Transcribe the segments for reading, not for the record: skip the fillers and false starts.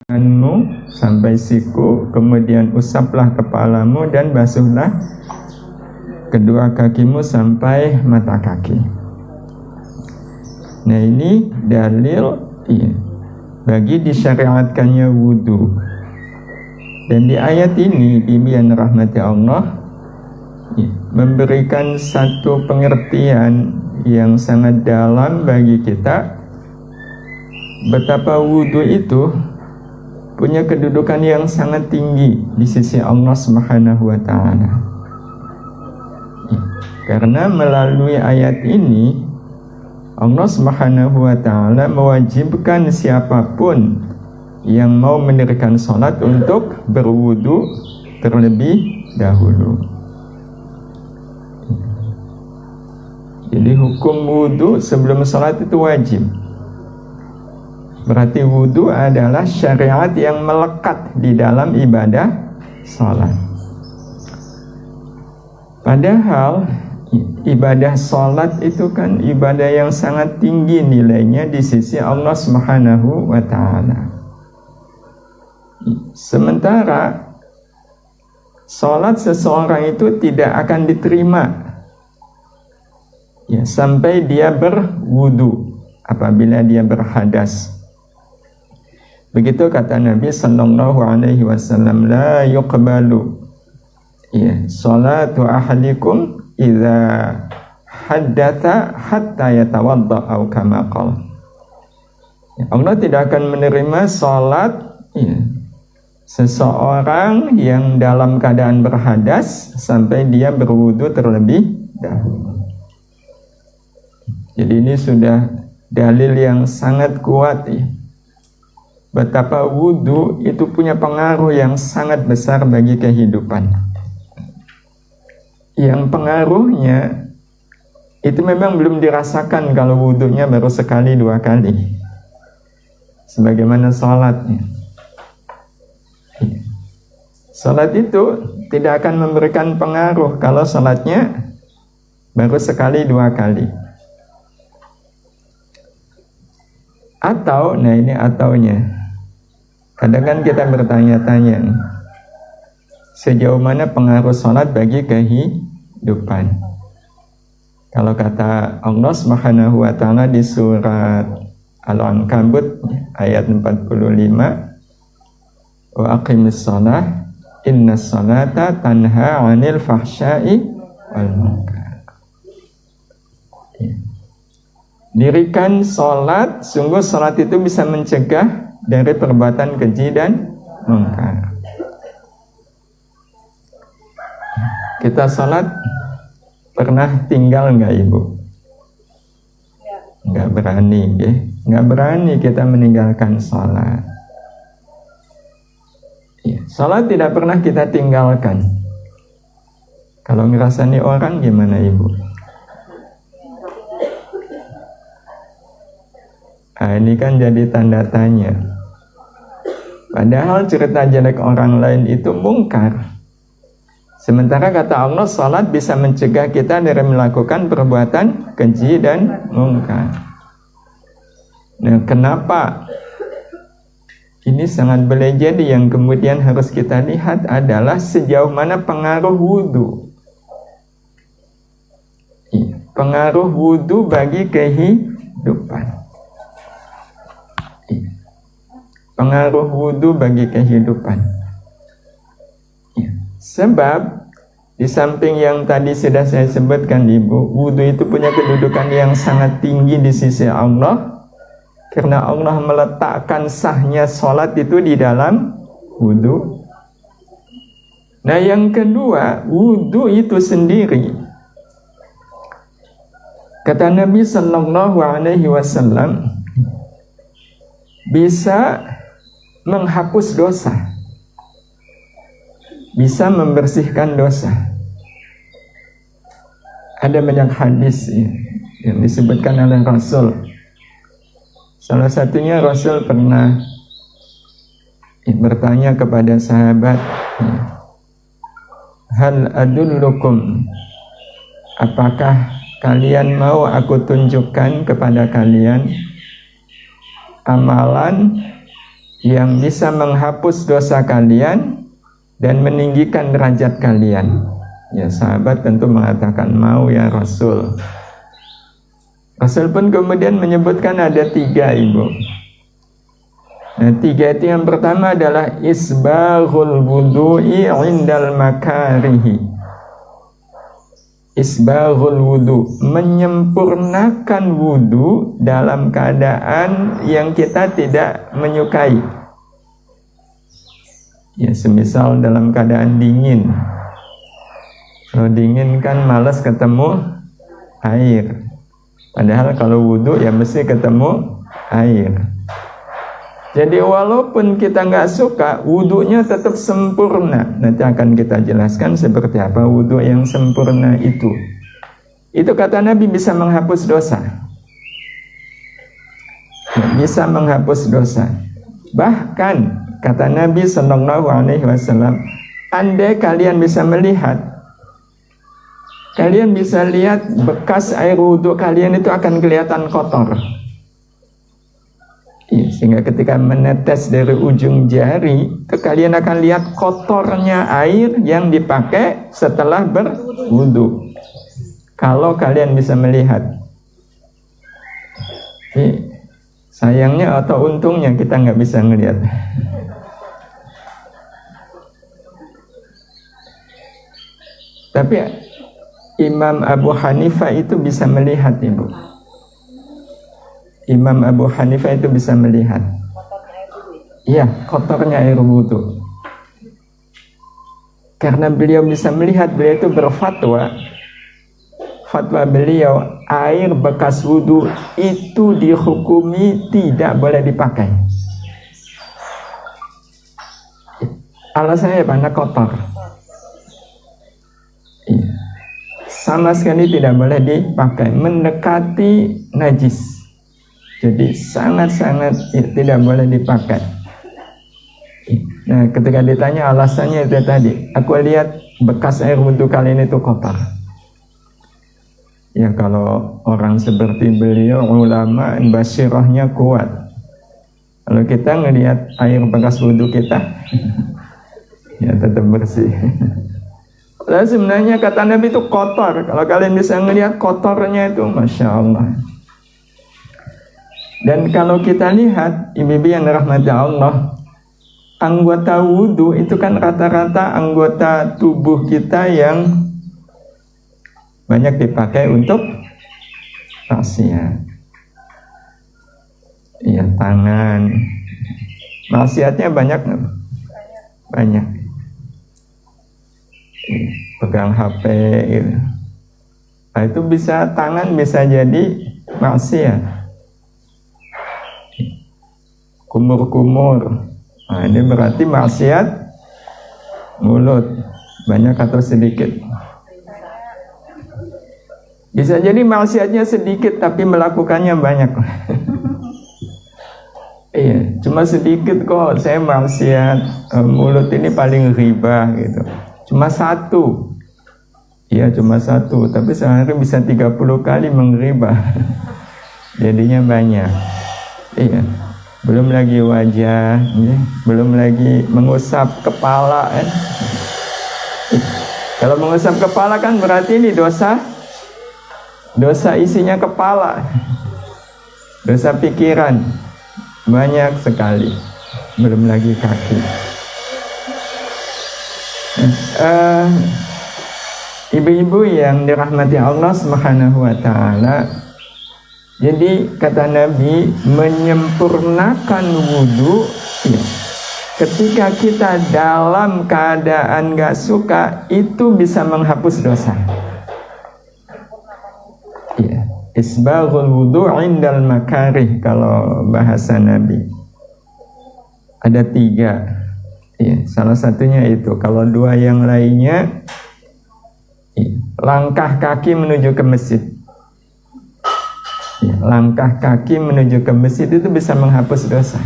tanganmu sampai siku, kemudian usaplah kepalamu dan basuhlah kedua kakimu sampai mata kaki. Nah, ini dalil bagi disyariatkannya wudu. Dan di ayat ini bimbingan rahmati Allah memberikan satu pengertian yang sangat dalam bagi kita, betapa wudu itu punya kedudukan yang sangat tinggi di sisi Allah Subhanahu wa Ta'ala. Karena melalui ayat ini Allah Subhanahu wa Ta'ala mewajibkan siapapun yang mau mendirikan sholat untuk berwudu terlebih dahulu. Jadi hukum wudu sebelum sholat itu wajib. Berarti wudu adalah syariat yang melekat di dalam ibadah sholat. Padahal ibadah sholat itu kan ibadah yang sangat tinggi nilainya di sisi Allah Subhanahu wa Ta'ala. Sementara sholat seseorang itu tidak akan diterima sampai dia berwudu apabila dia berhadas. Begitu kata Nabi sallallahu alaihi wasallam, la yuqbalu salatu ahadikum idza haddatha hatta yatawadda au kama qala. Allah tidak akan menerima salat seseorang yang dalam keadaan berhadas sampai dia berwudu terlebih dahulu. Jadi ini sudah dalil yang sangat kuat betapa wudu itu punya pengaruh yang sangat besar bagi kehidupan. Yang pengaruhnya itu memang belum dirasakan kalau wudunya baru sekali dua kali, sebagaimana sholatnya. Sholat itu tidak akan memberikan pengaruh kalau sholatnya baru sekali dua kali. Atau, nah ini ataunya, kadang kan kita bertanya-tanya nih, sejauh mana pengaruh sholat bagi kehidupan. Kalau kata Allah Subhanahu wa Ta'ala di surat Al-Ankabut ayat 45, wa aqimis shalah innas sholata tanha 'anil fahsya'i wal munkar. Dirikan sholat, sungguh sholat itu bisa mencegah dari perbuatan keji dan munkar. Kita sholat pernah tinggal nggak Ibu? Nggak berani, nggak berani kita meninggalkan sholat. Sholat tidak pernah kita tinggalkan. Kalau ngerasani orang gimana Ibu? Ini kan jadi tanda tanya. Padahal cerita jelek orang lain itu mungkar. Sementara kata Allah, salat bisa mencegah kita dari melakukan perbuatan keji dan mungkar. Nah, kenapa ini sangat boleh jadi? Yang kemudian harus kita lihat adalah sejauh mana pengaruh wudu. Pengaruh wudu bagi kehidupan. Pengaruh wudu bagi kehidupan. Sebab di samping yang tadi sudah saya sebutkan Ibu, wudu itu punya kedudukan yang sangat tinggi di sisi Allah, karena Allah meletakkan sahnya sholat itu di dalam wudu. Nah, yang kedua, wudu itu sendiri, kata Nabi sallallahu alaihi wasallam, bisa menghapus dosa, bisa membersihkan dosa. Ada banyak hadis yang disebutkan oleh Rasul. Salah satunya Rasul pernah bertanya kepada sahabat, hal adullukum, apakah kalian mau aku tunjukkan kepada kalian amalan yang bisa menghapus dosa kalian dan meninggikan derajat kalian. Ya, sahabat tentu mengatakan mau ya Rasul. Rasul pun kemudian menyebutkan ada 3, Ibu. Nah, 3 itu yang pertama adalah isbaghul wudu'i indal makarihi. Isbaghul wudu, menyempurnakan wudu dalam keadaan yang kita tidak menyukai. Ya, semisal dalam keadaan dingin. Kalau dingin kan malas ketemu air. Padahal kalau wudu ya mesti ketemu air. Jadi walaupun kita nggak suka, wudunya tetap sempurna. Nanti akan kita jelaskan seperti apa wudu yang sempurna itu. Itu kata Nabi bisa menghapus dosa. Bisa menghapus dosa. Bahkan kata Nabi Sallallahu Alaihi Wasallam, andai kalian bisa melihat, kalian bisa lihat bekas air wudu kalian itu akan kelihatan kotor. Sehingga ketika menetes dari ujung jari, kalian akan lihat kotornya air yang dipakai setelah berwudu. Kalau kalian bisa melihat. Sayangnya atau untungnya kita nggak bisa melihat. Tapi Imam Abu Hanifah itu bisa melihat, Ibu. Imam Abu Hanifah itu bisa melihat. Iya, kotornya air wudu. Karena beliau bisa melihat, beliau itu berfatwa. Fatwa beliau, air bekas wudu itu dihukumi tidak boleh dipakai. Alasannya karena kotor. Iya. Sama sekali tidak boleh dipakai, mendekati najis. Jadi sangat-sangat tidak boleh dipakai. Nah, ketika ditanya alasannya itu tadi, aku lihat bekas air wudu kalian itu kotor. Ya, kalau orang seperti beliau, ulama, basirahnya kuat. Kalau kita ngelihat air bekas wudu kita, ya tetap bersih. Lalu sebenarnya kata Nabi itu kotor. Kalau kalian bisa ngelihat kotornya itu, Masya Allah. Dan kalau kita lihat, ibu-ibu yang dirahmati Allah, anggota wudu itu kan rata-rata anggota tubuh kita yang banyak dipakai untuk maksiat. Iya, tangan. Maksiatnya banyak nggak? Banyak. Pegang HP gitu. Nah, itu bisa, tangan bisa jadi maksiat. Kumur-kumur, nah ini berarti maksiat mulut, banyak atau sedikit. Bisa jadi maksiatnya sedikit tapi melakukannya banyak. Iya, cuma sedikit kok saya maksiat, mulut ini paling riba gitu. Cuma 1. Iya, cuma 1, tapi sehari bisa 30 kali mengribah. Jadinya banyak. Iya. Belum lagi wajah, ya. Belum lagi mengusap kepala. Kalau mengusap kepala kan berarti ini dosa isinya kepala, dosa pikiran, banyak sekali. Belum lagi kaki. Ibu-ibu yang dirahmati Allah Subhanahu wa Ta'ala, jadi kata Nabi, menyempurnakan wudu ya, ketika kita dalam keadaan gak suka, itu bisa menghapus dosa. Ya, isbaghul wudu indal makarih, kalau bahasa Nabi. Ada 3. Ya, salah satunya itu. Kalau 2 yang lainnya, ya, langkah kaki menuju ke masjid. Langkah kaki menuju ke masjid itu bisa menghapus dosa.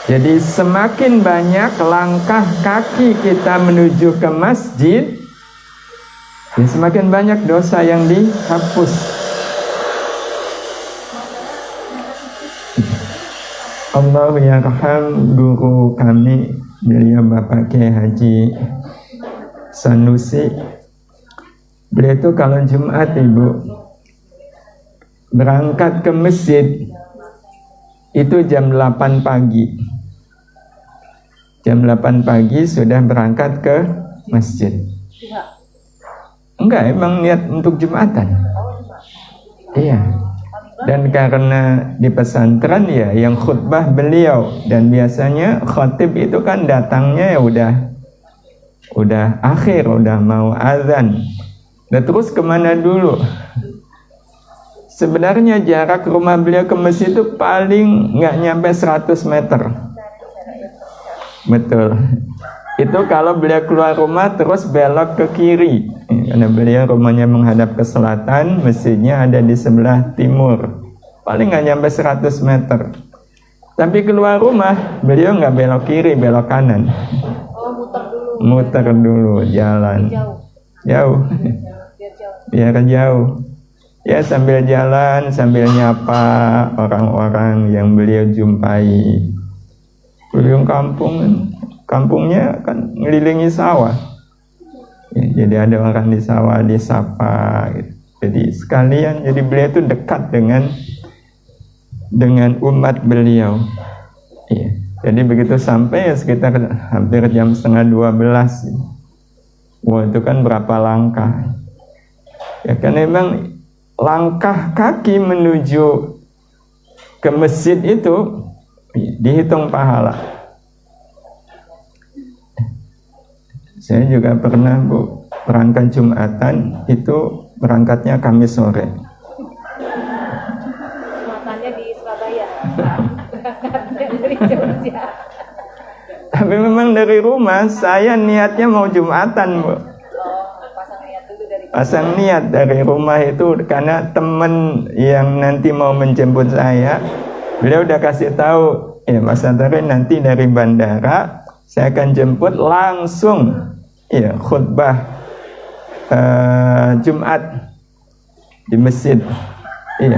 Jadi semakin banyak langkah kaki kita menuju ke masjid, ya semakin banyak dosa yang dihapus. Allah yarham guru kami, beliau Bapak Kiai Haji Sanusi. Beliau itu kalau Jumat Ibu berangkat ke masjid itu jam 8 pagi. Jam 8 pagi sudah berangkat ke masjid. Enggak, emang niat untuk Jumatan. Iya. Dan karena di pesantren ya yang khutbah beliau, dan biasanya khatib itu kan datangnya ya udah akhir, udah mau azan. Dan terus kemana dulu? Sebenarnya jarak rumah beliau ke masjid itu paling nggak nyampe 100 meter. Betul. Itu kalau beliau keluar rumah terus belok ke kiri. Karena beliau rumahnya menghadap ke selatan, masjidnya ada di sebelah timur. Paling nggak nyampe 100 meter. Tapi keluar rumah, beliau nggak belok kiri, belok kanan. Oh, muter dulu. Muter dulu, jalan. Jauh. Biar jauh. Ya sambil jalan, sambil nyapa orang-orang yang beliau jumpai. Beliau kampungnya kan ngelilingi sawah. Ya, jadi ada orang di sawah disapa gitu. Jadi sekalian, jadi beliau itu dekat dengan umat beliau. Ya, jadi begitu sampai ya sekitar hampir jam 11:30. Wah, itu kan berapa langkah. Ya kan memang langkah kaki menuju ke masjid itu dihitung pahala. Saya juga pernah Bu berangkat Jumatan, itu berangkatnya Kamis sore. Makannya di Surabaya. Dari Jogja. Tapi memang dari rumah saya niatnya mau Jumatan Bu. Pasang niat dulu dari Pasang niat dari rumah itu karena teman yang nanti mau menjemput saya, beliau udah kasih tahu, ya Mas Antari nanti dari bandara saya akan jemput langsung, ya khutbah Jumat di masjid, iya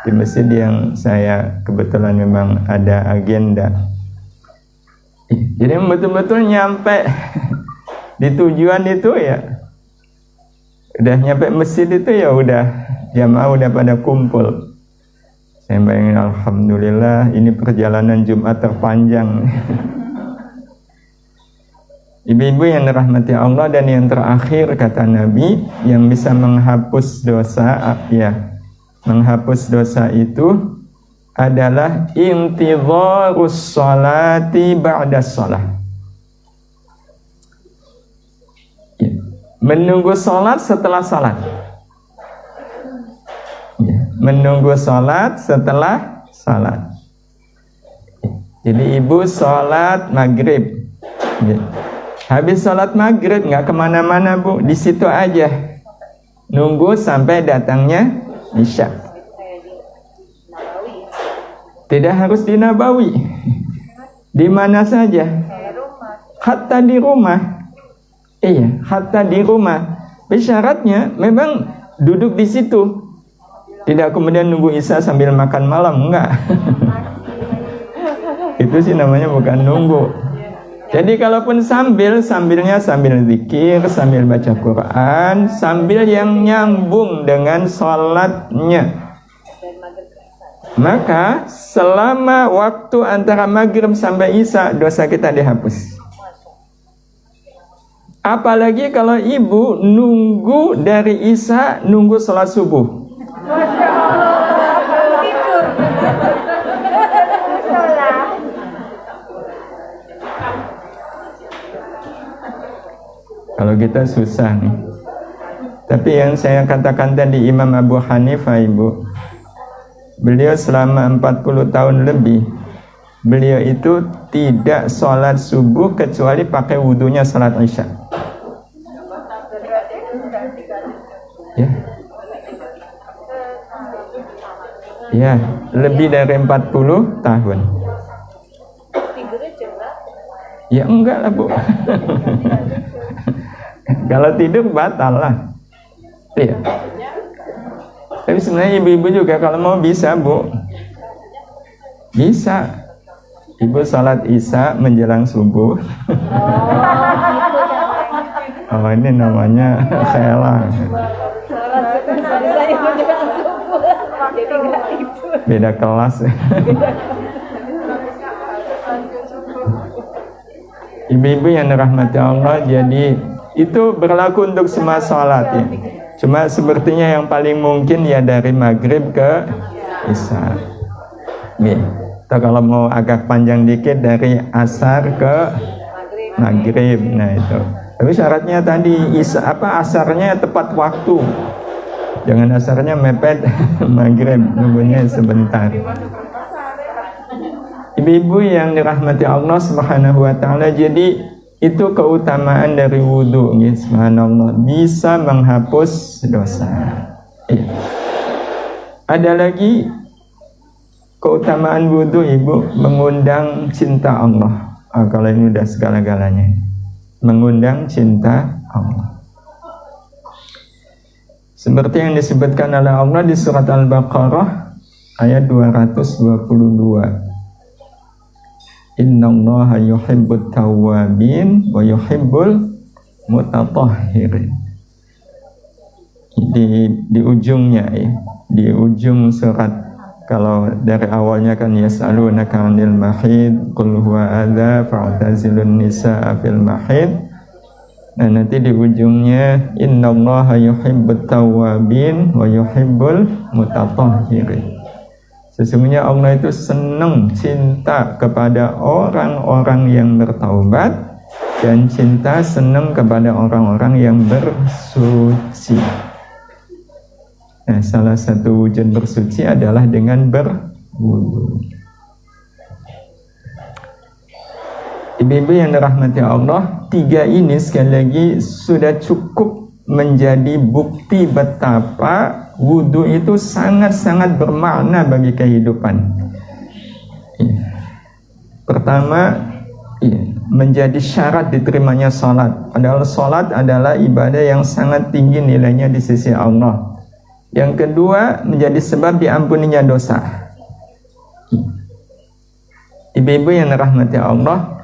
di masjid yang saya kebetulan memang ada agenda. Jadi betul-betul nyampe di tujuan itu ya, udah nyampe masjid itu ya udah jamaah udah pada kumpul. Saya bayangin alhamdulillah ini perjalanan Jumat terpanjang. Ibu-ibu yang dirahmati Allah, dan yang terakhir kata Nabi yang bisa menghapus dosa, ya menghapus dosa itu adalah intidharus sholati ba'da sholah, ya, menunggu sholat setelah sholat, ya, menunggu sholat setelah sholat. Jadi ibu sholat maghrib, ya. Habis sholat maghrib nggak kemana-mana Bu, di situ aja nunggu sampai datangnya isya. Tidak harus di Nabawi, di mana saja, hatta di rumah. Iya, hatta di rumah. Syaratnya memang duduk di situ, tidak kemudian nunggu isya sambil makan malam, enggak. Itu sih namanya bukan nunggu. Jadi kalaupun sambilnya sambil zikir, sambil baca Quran, sambil yang nyambung dengan sholatnya, maka selama waktu antara maghrib sampai isya dosa kita dihapus. Apalagi kalau ibu nunggu dari isya, nunggu sholat subuh. Masya Allah, tidur. Kalau kita susah nih. Tapi yang saya katakan tadi Imam Abu Hanifah Ibu, beliau selama 40 tahun lebih, beliau itu tidak sholat subuh kecuali pakai wudhunya sholat isya. Ya, ya, lebih dari 40 tahun. Tidurnya jam berapa? Ya enggak lah Bu. Kalau tidur batal lah. Iya. Tapi sebenarnya ibu-ibu juga kalau mau bisa Bu, bisa. Ibu sholat isya menjelang subuh. Oh, ini namanya khela. Saya menjelang subuh. Jadi nggak tidur. Beda kelas. Ibu-ibu yang dirahmati Allah, jadi itu berlaku untuk semua sholat ya. Cuma sepertinya yang paling mungkin ya dari maghrib ke isya. Nih, atau kalau mau agak panjang dikit dari asar ke maghrib. Nah itu. Tapi syaratnya tadi asarnya tepat waktu. Jangan asarnya mepet maghrib, nunggunya sebentar. Ibu-ibu yang dirahmati Allah Subhanahu wa taala, jadi itu keutamaan dari wudu, ya, subhanallah, bisa menghapus dosa. Iya. Ada lagi keutamaan wudu, Ibu, mengundang cinta Allah. Kalau ini udah segala-galanya. Mengundang cinta Allah. Seperti yang disebutkan oleh Allah di surat Al-Baqarah ayat 222. Innallaha yuhibbut tawwabin wa yuhibbul mutatahhirin. Di ujungnya ya, di ujung surat, kalau dari awalnya kan yas'alunaka 'anil mahid qul huwa adza fa'tazilun nisaa fil mahid. Nah, nanti di ujungnya innallaha yuhibbut tawwabin wa yuhibbul mutatahhirin. Sesungguhnya Allah itu senang, cinta kepada orang-orang yang bertaubat dan cinta senang kepada orang-orang yang bersuci. Nah, salah satu wujud bersuci adalah dengan berwudu. Ibu-ibu yang dirahmati Allah, 3 ini sekali lagi sudah cukup menjadi bukti betapa wudu itu sangat-sangat bermakna bagi kehidupan. Pertama, menjadi syarat diterimanya sholat. Padahal sholat adalah ibadah yang sangat tinggi nilainya di sisi Allah. Yang kedua, menjadi sebab diampuninya dosa. Ibu-ibu yang dirahmati Allah,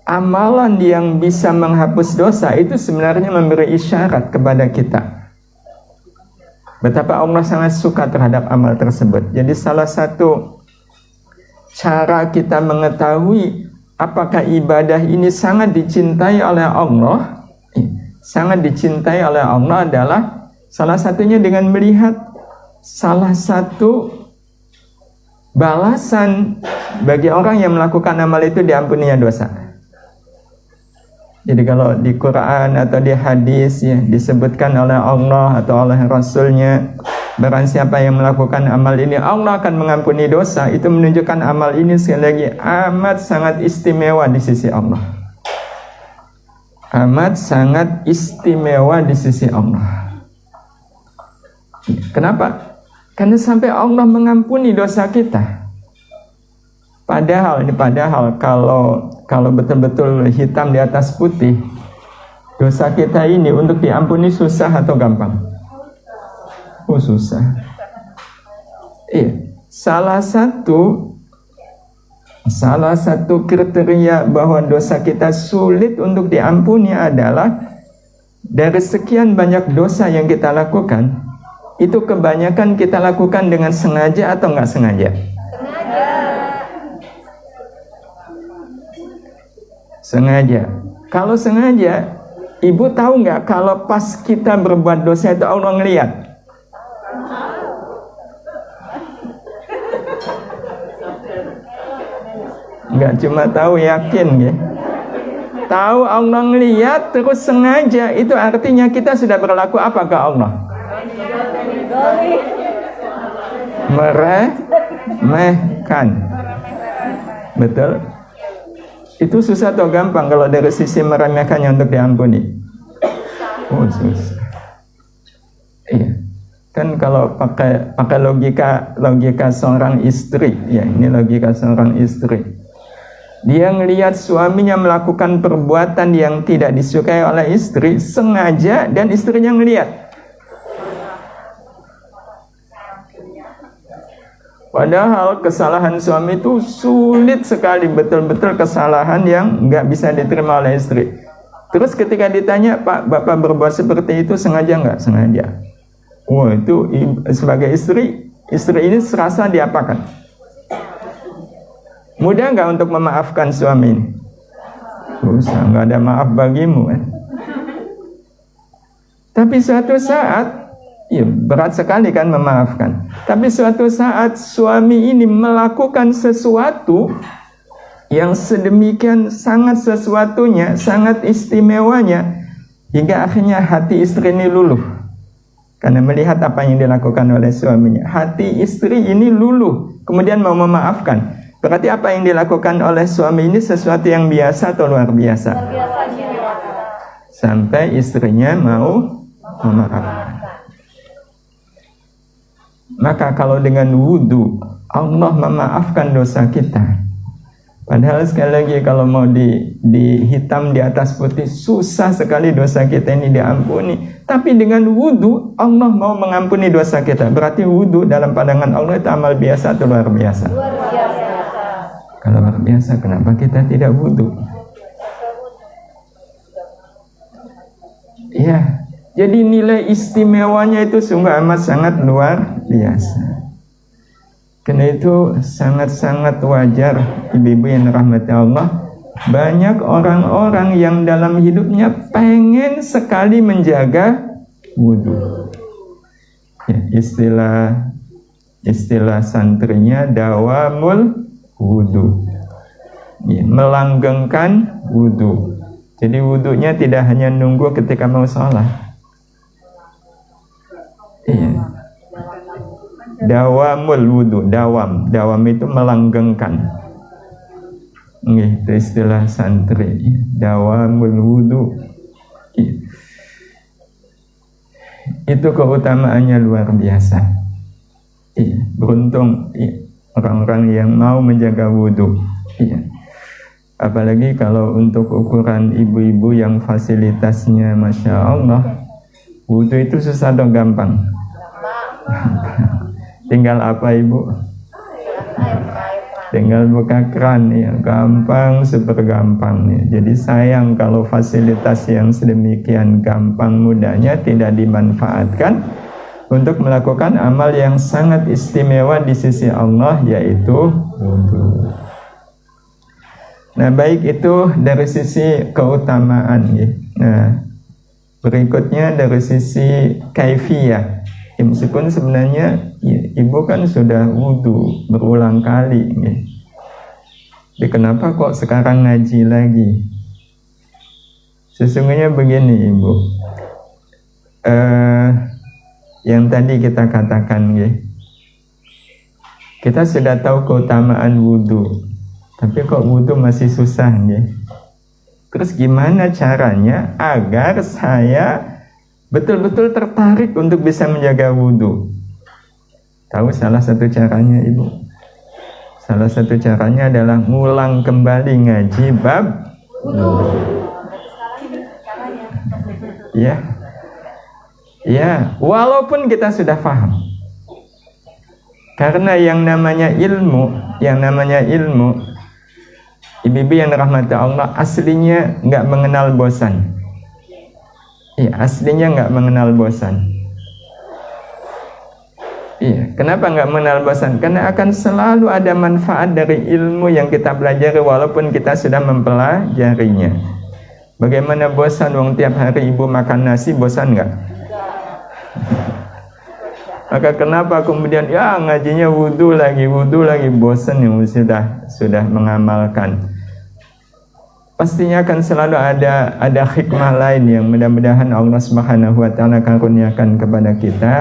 amalan yang bisa menghapus dosa itu sebenarnya memberi isyarat kepada kita betapa Allah sangat suka terhadap amal tersebut. Jadi salah satu cara kita mengetahui apakah ibadah ini sangat dicintai oleh Allah, adalah salah satunya dengan melihat salah satu balasan bagi orang yang melakukan amal itu diampuninya dosa. Jadi kalau di Quran atau di hadis ya, disebutkan oleh Allah atau oleh Rasulnya, barang siapa yang melakukan amal ini Allah akan mengampuni dosa, itu menunjukkan amal ini sekali lagi amat sangat istimewa di sisi Allah. Amat sangat istimewa di sisi Allah. Kenapa? Karena sampai Allah mengampuni dosa kita. Padahal kalau betul-betul hitam di atas putih, dosa kita ini untuk diampuni susah atau gampang? Oh, susah. Salah satu kriteria bahwa dosa kita sulit untuk diampuni adalah dari sekian banyak dosa yang kita lakukan, itu kebanyakan kita lakukan dengan sengaja atau nggak sengaja? Sengaja. Kalau sengaja, ibu tahu nggak kalau pas kita berbuat dosa itu Allah ngelihat? Nggak cuma tahu, yakin ya. Tahu Allah ngelihat terus sengaja, itu artinya kita sudah berlaku apa ke Allah? Meremehkan. Betul? Itu susah atau gampang kalau dari sisi meremehkannya untuk diampuni? Oh, susah. Iya. Kan kalau pakai logika seorang istri, ya, ini logika seorang istri. Dia ngelihat suaminya melakukan perbuatan yang tidak disukai oleh istri sengaja dan istrinya ngelihat. Padahal kesalahan suami itu sulit sekali, betul-betul kesalahan yang nggak bisa diterima oleh istri. Terus ketika ditanya, Pak, Bapak berbuat seperti itu sengaja nggak? Sengaja. Wah, itu sebagai istri ini serasa diapakan? Mudah nggak untuk memaafkan suami ini? Susah, nggak ada maaf bagimu. Tapi suatu saat, ya, berat sekali kan memaafkan. Tapi suatu saat suami ini melakukan sesuatu yang sedemikian sangat sesuatunya, sangat istimewanya, hingga akhirnya hati istri ini luluh. Karena melihat apa yang dilakukan oleh suaminya. Hati istri ini luluh, kemudian mau memaafkan. Berarti apa yang dilakukan oleh suami ini sesuatu yang biasa atau luar biasa? Sampai istrinya mau memaafkan. Maka kalau dengan wudu Allah memaafkan dosa kita. Padahal sekali lagi kalau mau dihitam di atas putih, susah sekali dosa kita ini diampuni. Tapi dengan wudu Allah mau mengampuni dosa kita. Berarti wudu dalam pandangan Allah itu amal biasa atau luar biasa? Luar biasa. Kalau luar biasa, kenapa kita tidak wudu? Iya. Jadi nilai istimewanya itu sungguh amat sangat luar biasa. Karena itu sangat-sangat wajar, ibu-ibu yang dirahmati Allah, banyak orang-orang yang dalam hidupnya pengen sekali menjaga wudu. Ya, istilah santrinya dawamul wudu. Ya, melanggengkan wudu. Jadi wudunya tidak hanya nunggu ketika mau sholat. Iya. Dawamul wudu, dawam itu melanggengkan. Itu istilah santri. Dawamul wudu. Itu keutamaannya luar biasa. Beruntung orang-orang yang mau menjaga wudu. Apalagi kalau untuk ukuran ibu-ibu yang fasilitasnya Masya Allah, wudu itu susah atau gampang? Tinggal apa ibu? Tinggal buka keran ya, gampang, super gampang ya. Jadi sayang kalau fasilitas yang sedemikian gampang mudahnya tidak dimanfaatkan untuk melakukan amal yang sangat istimewa di sisi Allah, yaitu wudu. Nah, baik itu dari sisi keutamaan ya. Nah, berikutnya dari sisi kaifiyah. Ya, meskipun sebenarnya ya, ibu kan sudah wudu berulang kali ya. Jadi kenapa kok sekarang ngaji lagi? Sesungguhnya begini ibu, yang tadi kita katakan ya, kita sudah tahu keutamaan wudu, tapi kok wudu masih susah ya. Terus gimana caranya agar saya betul-betul tertarik untuk bisa menjaga wudu? Tahu salah satu caranya ibu? Salah satu caranya adalah ngulang kembali ngaji bab wudu. Ya, ya, walaupun kita sudah paham. Karena yang namanya ilmu, ibu-ibu yang dirahmati Allah, aslinya nggak mengenal bosan. Iya, aslinya nggak mengenal bosan. Iya, kenapa nggak mengenal bosan? Karena akan selalu ada manfaat dari ilmu yang kita pelajari walaupun kita sudah mempelajarinya. Bagaimana bosan? Wong tiap hari ibu makan nasi, bosan nggak? Maka kenapa kemudian ya ngajinya wudu lagi, bosan yang sudah mengamalkan. Pastinya akan selalu ada hikmah lain yang mudah-mudahan Allah Subhanahu wa taala karuniakan kepada kita,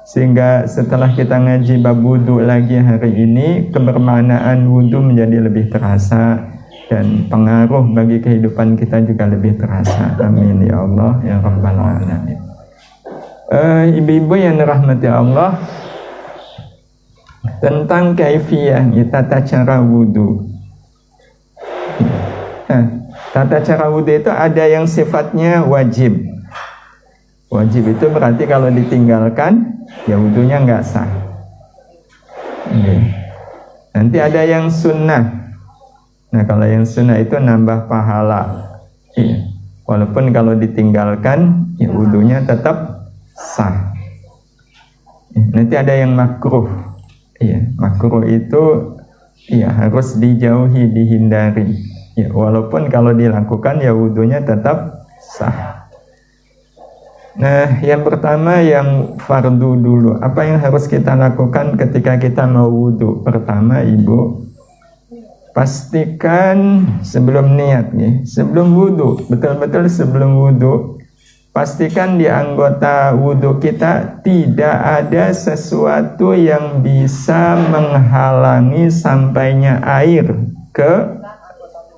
sehingga setelah kita ngaji bab wudu lagi hari ini, kebermaknaan wudu menjadi lebih terasa dan pengaruh bagi kehidupan kita juga lebih terasa. Amin ya Allah ya rabbal alamin. Ibu-ibu yang dirahmati Allah, tentang kaifiyah tata cara wudu. Nah, tata cara wudu itu ada yang sifatnya wajib. Wajib itu berarti kalau ditinggalkan ya wudunya nggak sah. Iya. Nanti ada yang sunnah. Nah, kalau yang sunnah itu nambah pahala. Iya. Walaupun kalau ditinggalkan, ya wudunya tetap sah. Nanti ada yang makruh. Iya, makruh itu iya harus dijauhi, dihindari. Ya, walaupun kalau dilakukan ya wudunya tetap sah. Nah, yang pertama yang fardu dulu. Apa yang harus kita lakukan ketika kita mau wudu? Pertama, Ibu, pastikan sebelum niat nih, sebelum wudu, betul-betul sebelum wudu, pastikan di anggota wudu kita tidak ada sesuatu yang bisa menghalangi sampainya air ke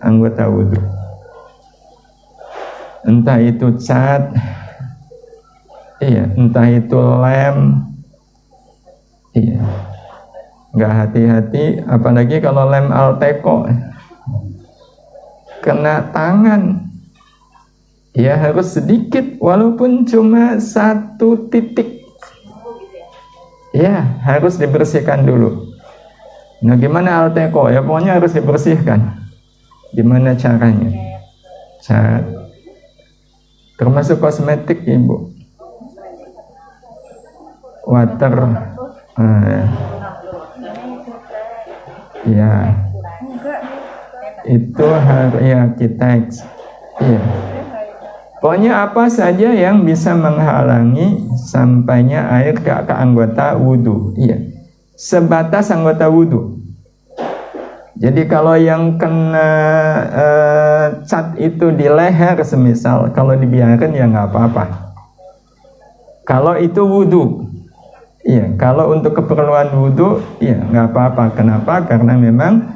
anggota wudu. Entah itu cat, iya, entah itu lem, iya. Nggak hati-hati, apalagi kalau lem Alteco kena tangan, ya harus sedikit, walaupun cuma 1 titik, ya harus dibersihkan dulu. Nah, gimana Alteco? Ya pokoknya harus dibersihkan. Gimana caranya? Cat, termasuk kosmetik, Ibu, water, ya itu harus ya kita, ya pokoknya apa saja yang bisa menghalangi sampainya air ke anggota wudu, ya sebatas anggota wudu. Jadi kalau yang kena cat itu di leher semisal, kalau dibiarkan ya nggak apa-apa. Kalau itu wudu, iya, kalau untuk keperluan wudu, iya nggak apa-apa. Kenapa? Karena memang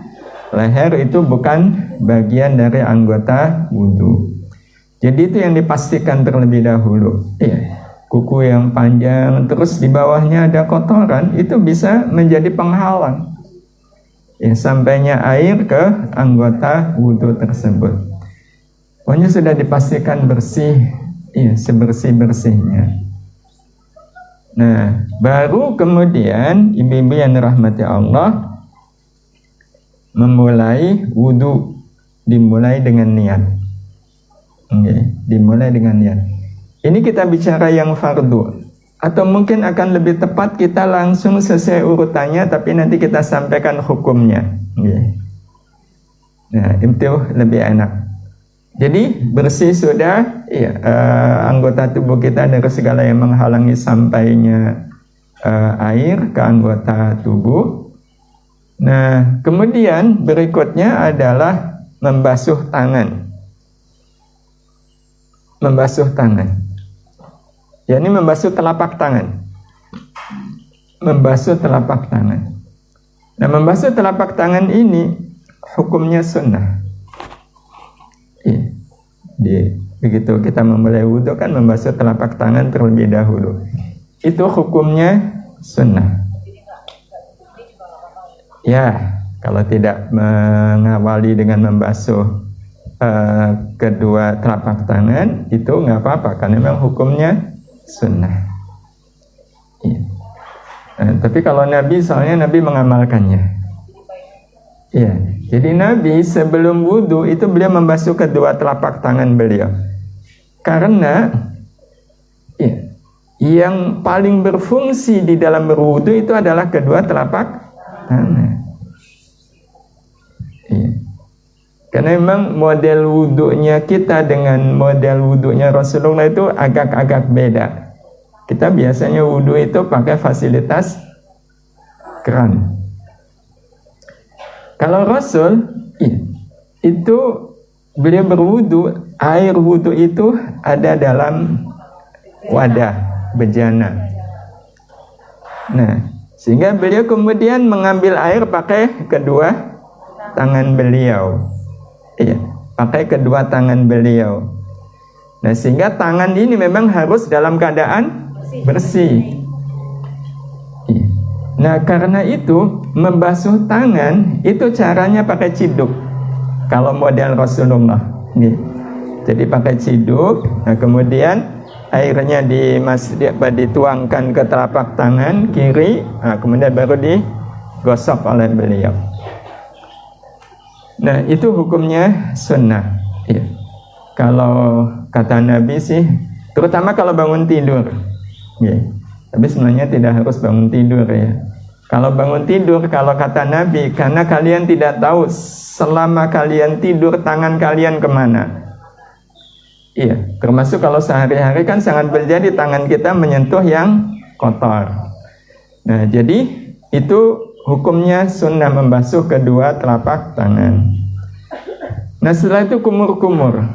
leher itu bukan bagian dari anggota wudu. Jadi itu yang dipastikan terlebih dahulu. Iya, kuku yang panjang, terus di bawahnya ada kotoran, itu bisa menjadi penghalang. Ya, sampainya air ke anggota wudu tersebut. Pokoknya sudah dipastikan bersih, iya, sebersih-bersihnya. Nah, baru kemudian ibu-ibu yang dirahmati Allah memulai wudu, dimulai dengan niat. Oke, dimulai dengan niat. Ini kita bicara yang fardu, atau mungkin akan lebih tepat kita langsung sesuai urutannya, tapi nanti kita sampaikan hukumnya. Oke. Nah, itu lebih enak. Jadi bersih sudah, ya, anggota tubuh kita dari segala yang menghalangi sampainya air ke anggota tubuh. Nah, kemudian berikutnya adalah membasuh tangan. Membasuh tangan. Ya, ini membasuh telapak tangan. Membasuh telapak tangan. Nah, membasuh telapak tangan ini hukumnya sunnah. Begitu kita memulai wudhu kan membasuh telapak tangan terlebih dahulu. Itu hukumnya sunnah. Ya, kalau tidak mengawali dengan membasuh kedua telapak tangan itu nggak apa-apa, karena memang hukumnya sunnah. Ya. Tapi kalau Nabi, soalnya Nabi mengamalkannya. Ya, jadi Nabi sebelum wudhu itu beliau membasuh kedua telapak tangan beliau. Karena ya, yang paling berfungsi di dalam berwudhu itu adalah kedua telapak tangan. Ya. Karena memang model wudhunya kita dengan model wudhunya Rasulullah itu agak-agak beda. Kita biasanya wudhu itu pakai fasilitas keran. Kalau Rasul, itu beliau berwudu, air wudu itu ada dalam wadah, bejana. Nah, sehingga beliau kemudian mengambil air pakai kedua tangan beliau. Iya, pakai kedua tangan beliau. Nah, sehingga tangan ini memang harus dalam keadaan bersih. Nah, karena itu membasuh tangan itu caranya pakai ciduk. Kalau model Rasulullah, nih. Jadi pakai ciduk. Nah, kemudian airnya dituangkan ke telapak tangan kiri. Nah, kemudian baru digosok oleh beliau. Nah, itu hukumnya sunnah. Ya. Kalau kata Nabi sih, terutama kalau bangun tidur. Ya. Tapi sebenarnya tidak harus bangun tidur ya. Kalau bangun tidur, kalau kata Nabi, karena kalian tidak tahu selama kalian tidur tangan kalian kemana. Iya, termasuk kalau sehari-hari kan sangat terjadi tangan kita menyentuh yang kotor. Nah, jadi itu hukumnya sunnah membasuh kedua telapak tangan. Nah, setelah itu kumur-kumur.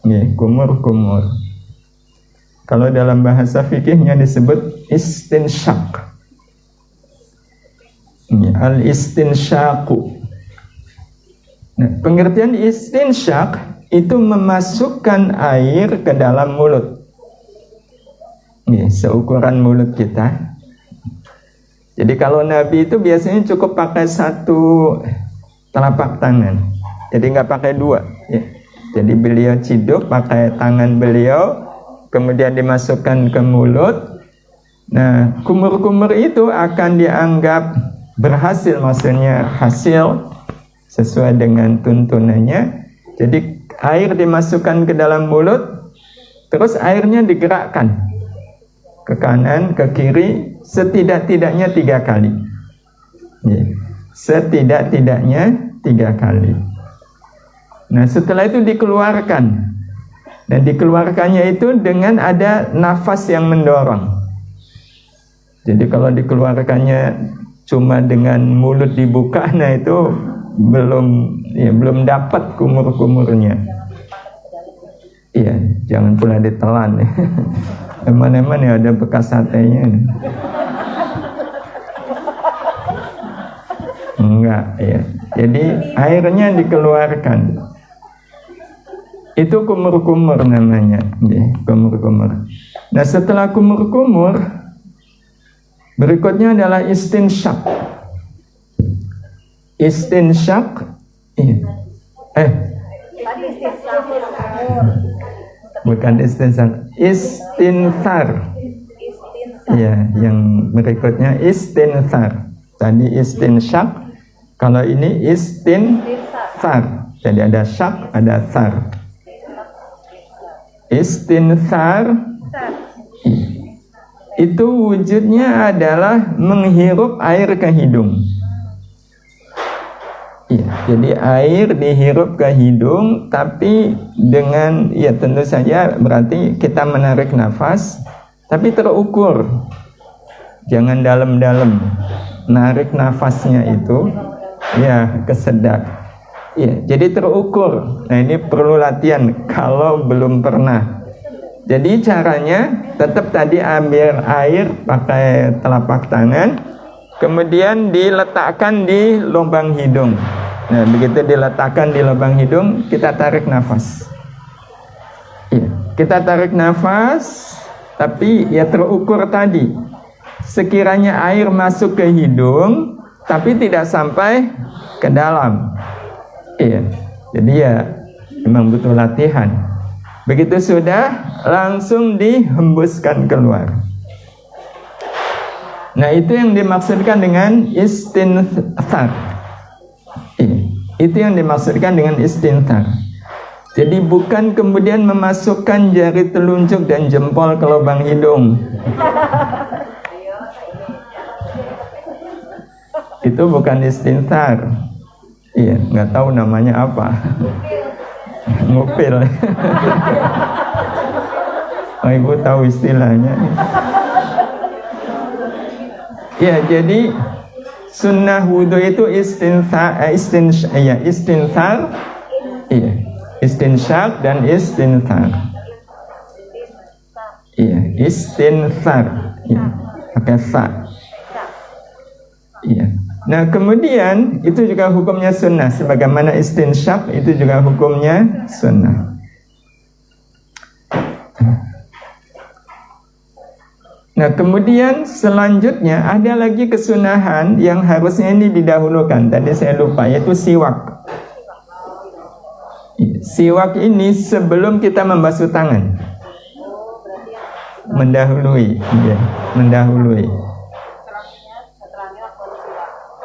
Nih, kumur-kumur. Kalau dalam bahasa fikihnya disebut istinsyaq. Ini al-istinsyaqu. Nah, pengertian istinsyaq itu memasukkan air ke dalam mulut. Nih, seukuran mulut kita. Jadi kalau Nabi itu biasanya cukup pakai satu telapak tangan. Jadi nggak pakai dua. Ya. Jadi beliau ciduk pakai tangan beliau, kemudian dimasukkan ke mulut. Nah, kumur-kumur itu akan dianggap berhasil, maksudnya hasil sesuai dengan tuntunannya. Jadi air dimasukkan ke dalam mulut, terus airnya digerakkan ke kanan, ke kiri, setidak-tidaknya 3 kali. Ya. Setidak-tidaknya 3 kali. Nah, setelah itu dikeluarkan. Dan dikeluarkannya itu dengan ada nafas yang mendorong. Jadi kalau dikeluarkannya cuma dengan mulut dibuka, nah itu belum dapat kumur-kumurnya. Iya, jangan pula ditelan. Eman-eman ya ada bekas satenya. Enggak, ya. Jadi airnya dikeluarkan. Itu kumur-kumur namanya, ya, kumur-kumur. Nah, setelah kumur-kumur, berikutnya adalah istinsyaq. Istinsyaq, bukan istinsyaq, istinthar. Ya, yang berikutnya istinthar. Tadi istinsyaq, kalau ini istinthar. Jadi ada syak, ada thar. Istinthar itu wujudnya adalah menghirup air ke hidung. Ya, jadi air dihirup ke hidung, tapi dengan, ya tentu saja berarti kita menarik nafas, tapi terukur. Jangan dalam-dalam. Narik nafasnya itu, ya kesedak. Ya, jadi terukur. Nah, ini perlu latihan kalau belum pernah. Jadi caranya tetap tadi ambil air pakai telapak tangan, kemudian diletakkan di lubang hidung. Nah, begitu diletakkan di lubang hidung, kita tarik nafas. Ya, kita tarik nafas, tapi ya terukur tadi. Sekiranya air masuk ke hidung, tapi tidak sampai ke dalam. Iya, jadi ya memang butuh latihan. Begitu sudah, langsung dihembuskan keluar. Nah, itu yang dimaksudkan dengan istinthar. Iya, itu yang dimaksudkan dengan istinthar. Jadi bukan kemudian memasukkan jari telunjuk dan jempol ke lubang hidung. Itu bukan istinthar. Iya, nggak tahu namanya apa. Ngupil. Oh, ibu tahu istilahnya. Ya, jadi sunnah wudhu itu istinthar, iya, istinsyaq dan istinthar. Iya, istinthar. Iya, pakai sa. Iya. Nah, kemudian itu juga hukumnya sunnah, sebagaimana istinsyaq itu juga hukumnya sunnah. Nah, kemudian selanjutnya ada lagi kesunahan yang harusnya ini didahulukan. Tadi saya lupa, yaitu siwak. Siwak ini sebelum kita membasuh tangan, mendahului, ya, mendahului.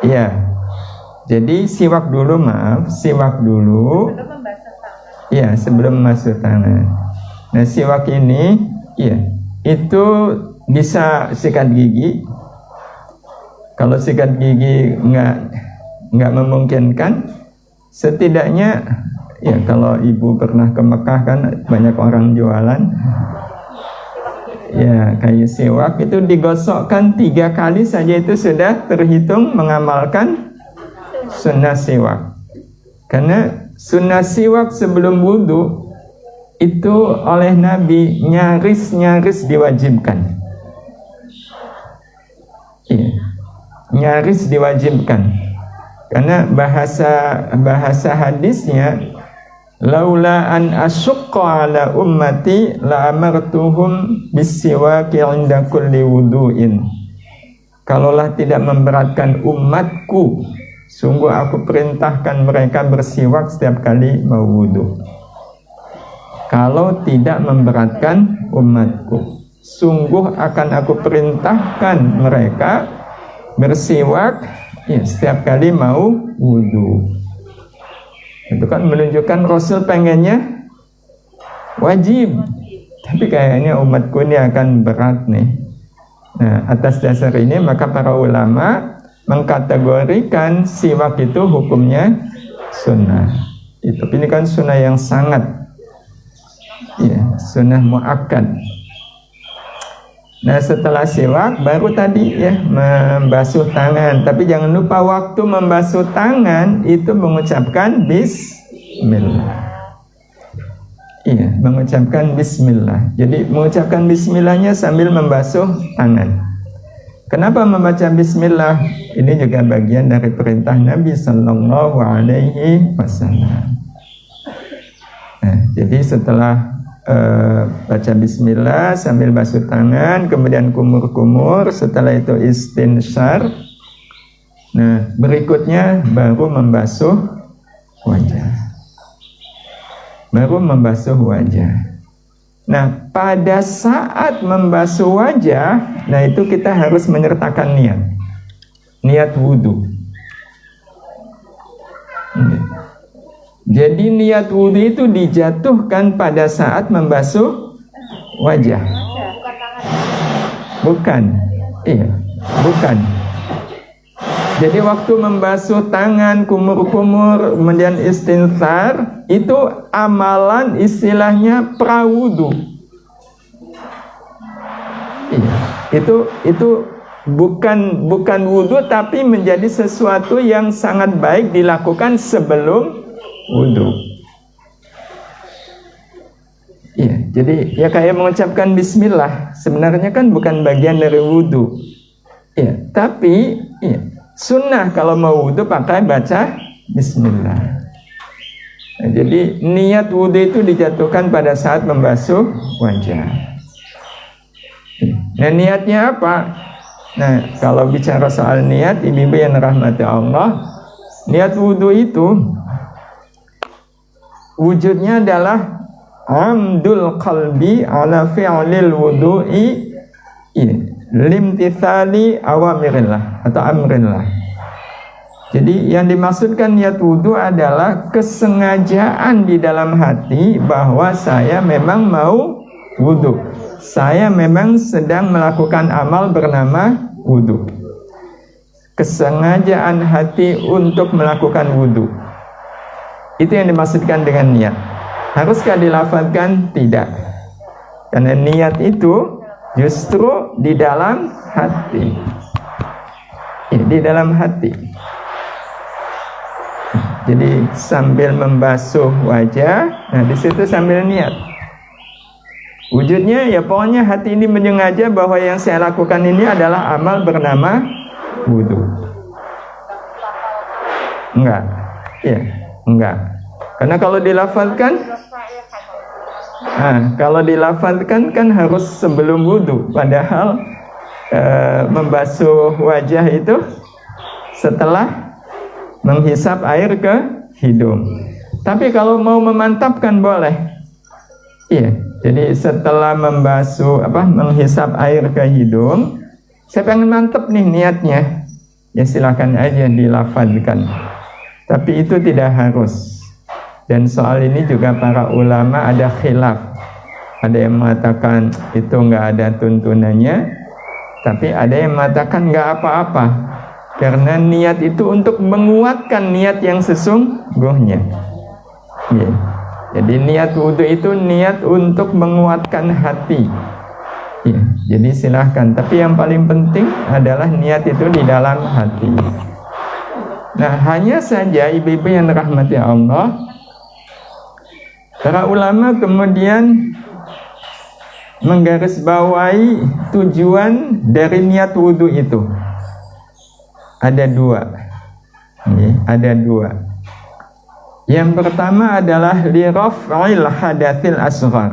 Iya. Jadi siwak dulu, siwak dulu. Sebelum membasuh tangan. Iya, sebelum membasuh tangan. Nah, siwak ini, iya, itu bisa sikat gigi. Kalau sikat gigi nggak memungkinkan, setidaknya, ya kalau ibu pernah ke Mekah kan banyak orang jualan. Ya, kayu siwak itu digosokkan 3 kali saja itu sudah terhitung mengamalkan sunnah siwak. Karena sunnah siwak sebelum wudhu itu oleh Nabi nyaris diwajibkan. Iya, nyaris diwajibkan. Karena bahasa hadisnya, laula an asyqa ala ummati la amartuhum bisiwaki 'inda kulli wudu'in. Kalaulah tidak memberatkan umatku, sungguh aku perintahkan mereka bersiwak setiap kali mau wudu. Kalau tidak memberatkan umatku, sungguh akan aku perintahkan mereka bersiwak, ya, setiap kali mau wudu. Itu kan menunjukkan Rasul pengennya wajib, tapi kayaknya umatku ini akan berat nih. Nah, atas dasar ini maka para ulama mengkategorikan siwak itu hukumnya sunnah. Itu ini kan sunnah yang sangat, ya, sunnah muakkad. Nah, setelah siwak baru tadi, ya, membasuh tangan. Tapi jangan lupa waktu membasuh tangan itu mengucapkan bismillah. Iya, mengucapkan bismillah. Jadi mengucapkan bismillahnya sambil membasuh tangan. Kenapa membaca bismillah? Ini juga bagian dari perintah Nabi Sallallahu Alaihi Wasallam. Nah, jadi setelah baca bismillah sambil basuh tangan, kemudian kumur-kumur, setelah itu istinsyar. Nah, berikutnya baru membasuh wajah. Nah, pada saat membasuh wajah, nah itu kita harus menyertakan niat wudhu. Jadi niat wudhu itu dijatuhkan pada saat membasuh wajah. Bukan. Iya, bukan. Jadi waktu membasuh tangan, kumur-kumur, kemudian istinthar, itu amalan istilahnya prawudu. Iya, itu bukan wudhu, tapi menjadi sesuatu yang sangat baik dilakukan sebelum wudhu. Iya, jadi ya kayak mengucapkan bismillah, sebenarnya kan bukan bagian dari wudhu. Iya, tapi iya, sunnah kalau mau wudhu pakai baca bismillah. Nah, jadi niat wudhu itu dijatuhkan pada saat membasuh wajah. Nah, niatnya apa? Nah, kalau bicara soal niat, ibu-ibu yang rahmati Allah, niat wudhu itu wujudnya adalah amdul qalbi ala fi'lil wudu'i limtithali awamirillah atau amrillah. Jadi yang dimaksudkan niat wudhu adalah kesengajaan di dalam hati bahwa saya memang mau wudhu, saya memang sedang melakukan amal bernama wudhu. Kesengajaan hati untuk melakukan wudhu, itu yang dimaksudkan dengan niat. Haruskah dilafazkan? Tidak. Karena niat itu justru di dalam hati. Di dalam hati. Jadi sambil membasuh wajah, nah di situ sambil niat. Wujudnya ya pokoknya hati ini menyengaja bahwa yang saya lakukan ini adalah amal bernama wudhu. Enggak. Iya, enggak. Karena kalau dilafazkan kan harus sebelum wudhu. Padahal membasuh wajah itu setelah menghisap air ke hidung. Tapi kalau mau memantapkan boleh. Iya. Jadi setelah menghisap air ke hidung, saya pengen mantep nih niatnya. ya silakan aja dilafadzkan. Tapi itu tidak harus. Dan soal ini juga para ulama ada khilaf. Ada yang mengatakan itu nggak ada tuntunannya, tapi ada yang mengatakan nggak apa-apa, karena niat itu untuk menguatkan niat yang sesungguhnya. Ya. Jadi niat wudhu itu niat untuk menguatkan hati. Ya. Jadi silahkan. Tapi yang paling penting adalah niat itu di dalam hati. Nah, hanya saja ibu-ibu yang dirahmati Allah, para ulama kemudian menggarisbawahi tujuan dari niat wudhu itu. Ada dua. Ada dua. Yang pertama adalah li raf'il hadatsil asghar.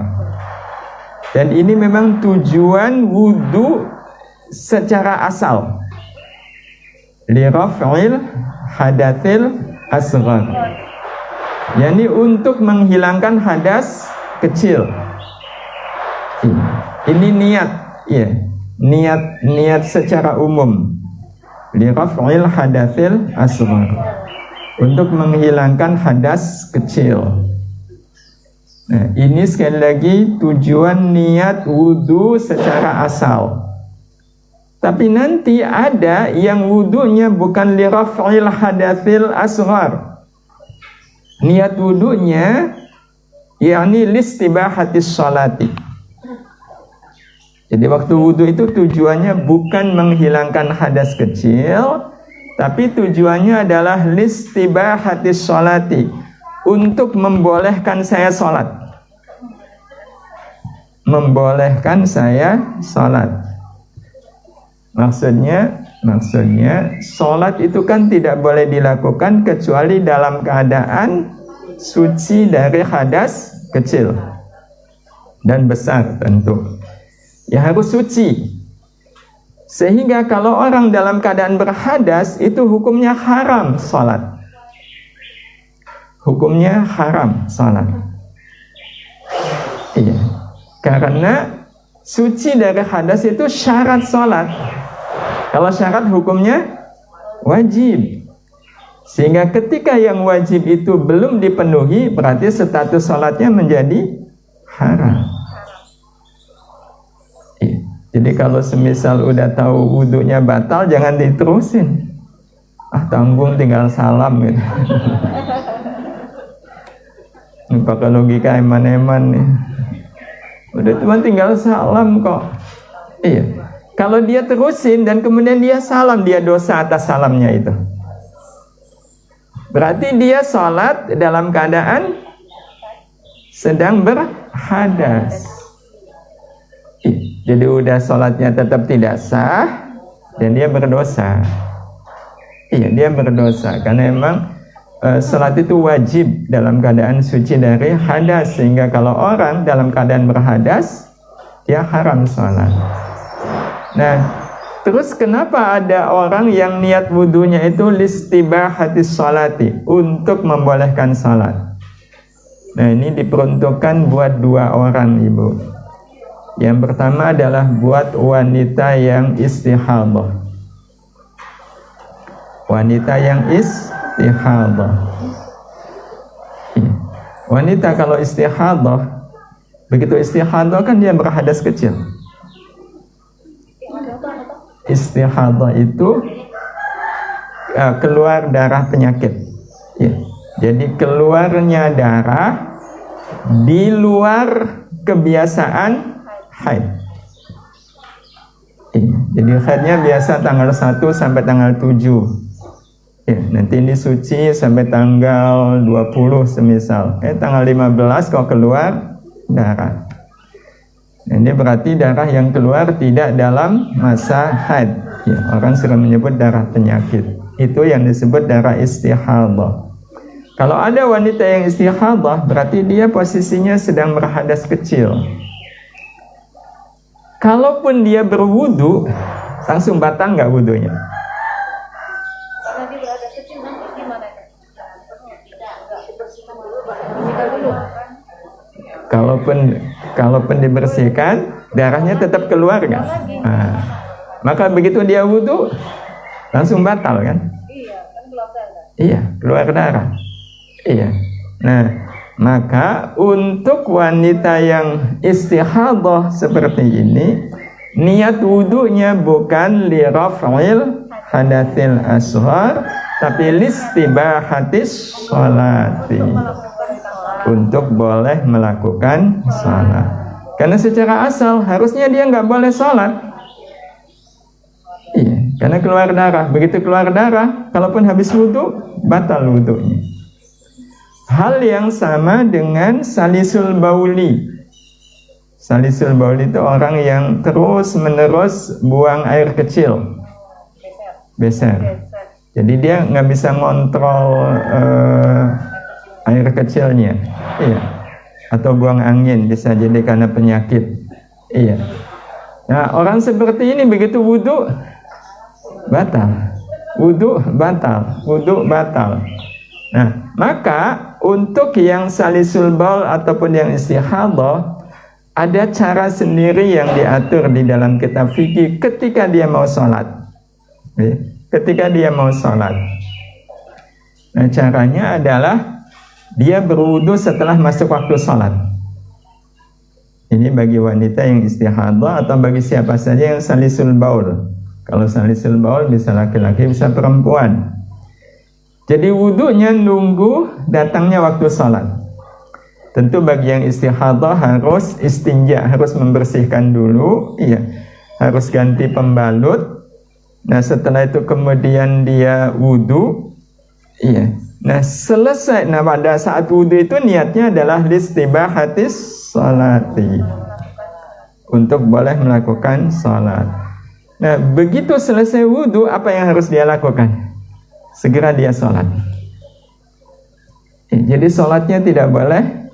Dan ini memang tujuan wudhu secara asal. Li raf'il hadatsil asghar. Yani untuk menghilangkan hadas kecil. Ini niat, ya, niat secara umum. Li raf'il hadatsil asghar, untuk menghilangkan hadas kecil. Nah, ini sekali lagi tujuan niat wudhu secara asal. Tapi nanti ada yang wudhunya bukan li raf'il hadatsil asghar. Niat wudhunya yakni listibahatis sholati. Jadi waktu wudhu itu tujuannya bukan menghilangkan hadas kecil, tapi tujuannya adalah listibahatis sholati, untuk membolehkan saya sholat. Membolehkan saya sholat. Maksudnya sholat itu kan tidak boleh dilakukan kecuali dalam keadaan suci dari hadas kecil dan besar tentu. Ya harus suci. Sehingga kalau orang dalam keadaan berhadas, itu hukumnya haram sholat. Hukumnya haram sholat. Iya. Karena suci dari hadas itu syarat sholat. Kalau syarat hukumnya wajib. Sehingga ketika yang wajib itu belum dipenuhi, berarti status sholatnya menjadi haram. Jadi kalau semisal udah tahu wudhunya batal, jangan diterusin. Tanggung tinggal salam gitu. Ini pakai logika eman-eman nih. Udah cuma tinggal salam kok. Iya. Kalau dia terusin dan kemudian dia salam, dia dosa atas salamnya itu. Berarti dia sholat dalam keadaan sedang berhadas. Jadi udah sholatnya tetap tidak sah dan dia berdosa. Iya, dia berdosa karena memang sholat itu wajib dalam keadaan suci dari hadas, sehingga kalau orang dalam keadaan berhadas dia haram sholat. Nah, terus kenapa ada orang yang niat wudhunya itu listibahatis sholati, untuk membolehkan sholat? Nah, ini diperuntukkan buat dua orang, ibu. Yang pertama adalah buat wanita yang istihadah. Wanita yang istihadah. Wanita kalau istihadah, begitu istihadah kan dia berhadas kecil. Istihadah itu keluar darah penyakit. Ya. Jadi keluarnya darah di luar kebiasaan haid. Jadi haidnya biasa tanggal 1 sampai tanggal 7. Ya, nanti ini suci sampai tanggal 20 semisal. Tanggal 15 kok keluar darah. Ini berarti darah yang keluar tidak dalam masa haid. Ya, orang sering menyebut darah penyakit. Itu yang disebut darah istihadah. Kalau ada wanita yang istihadah, berarti dia posisinya sedang berhadas kecil. Kalaupun dia berwudu, langsung batal nggak wudunya? Nanti berada kecil nanti gimana? Kalaupun dibersihkan, darahnya tetap keluar nggak? Nah, maka begitu dia wudu, langsung batal kan? Iya, kan keluar darah. Iya, keluar darah. Iya. Nah, maka untuk wanita yang istihadah seperti ini, niat wudunya bukan li raf'il hadatsil asghar, tapi listibahatis sholati, untuk boleh melakukan salat. Karena secara asal harusnya dia nggak boleh salat. Iya, karena keluar darah. Begitu keluar darah, kalaupun habis wudu, batal wudunya. Hal yang sama dengan salisul bauli. Salisul bauli itu orang yang terus menerus buang air kecil, beser. Jadi dia nggak bisa ngontrol air kecilnya, iya. Atau buang angin, bisa jadi karena penyakit, iya. Nah, orang seperti ini begitu wudu batal, wudu batal, wudu batal. Nah, maka untuk yang salisul baul ataupun yang istihadah, ada cara sendiri yang diatur di dalam kitab fikih ketika dia mau sholat. Ketika dia mau sholat. Nah, caranya adalah dia berwudu setelah masuk waktu sholat. Ini bagi wanita yang istihadah atau bagi siapa saja yang salisul baul. Kalau salisul baul bisa laki-laki, bisa perempuan. Jadi wudunya nunggu datangnya waktu sholat. Tentu bagi yang istihadah harus istinja, harus membersihkan dulu, iya, harus ganti pembalut. Nah, setelah itu kemudian dia wudu, iya. Nah, selesai. Nah, pada saat wudu itu niatnya adalah listibahatis sholati, untuk boleh melakukan sholat. Nah, begitu selesai wudu, apa yang harus dia lakukan? Segera dia sholat. Jadi sholatnya tidak boleh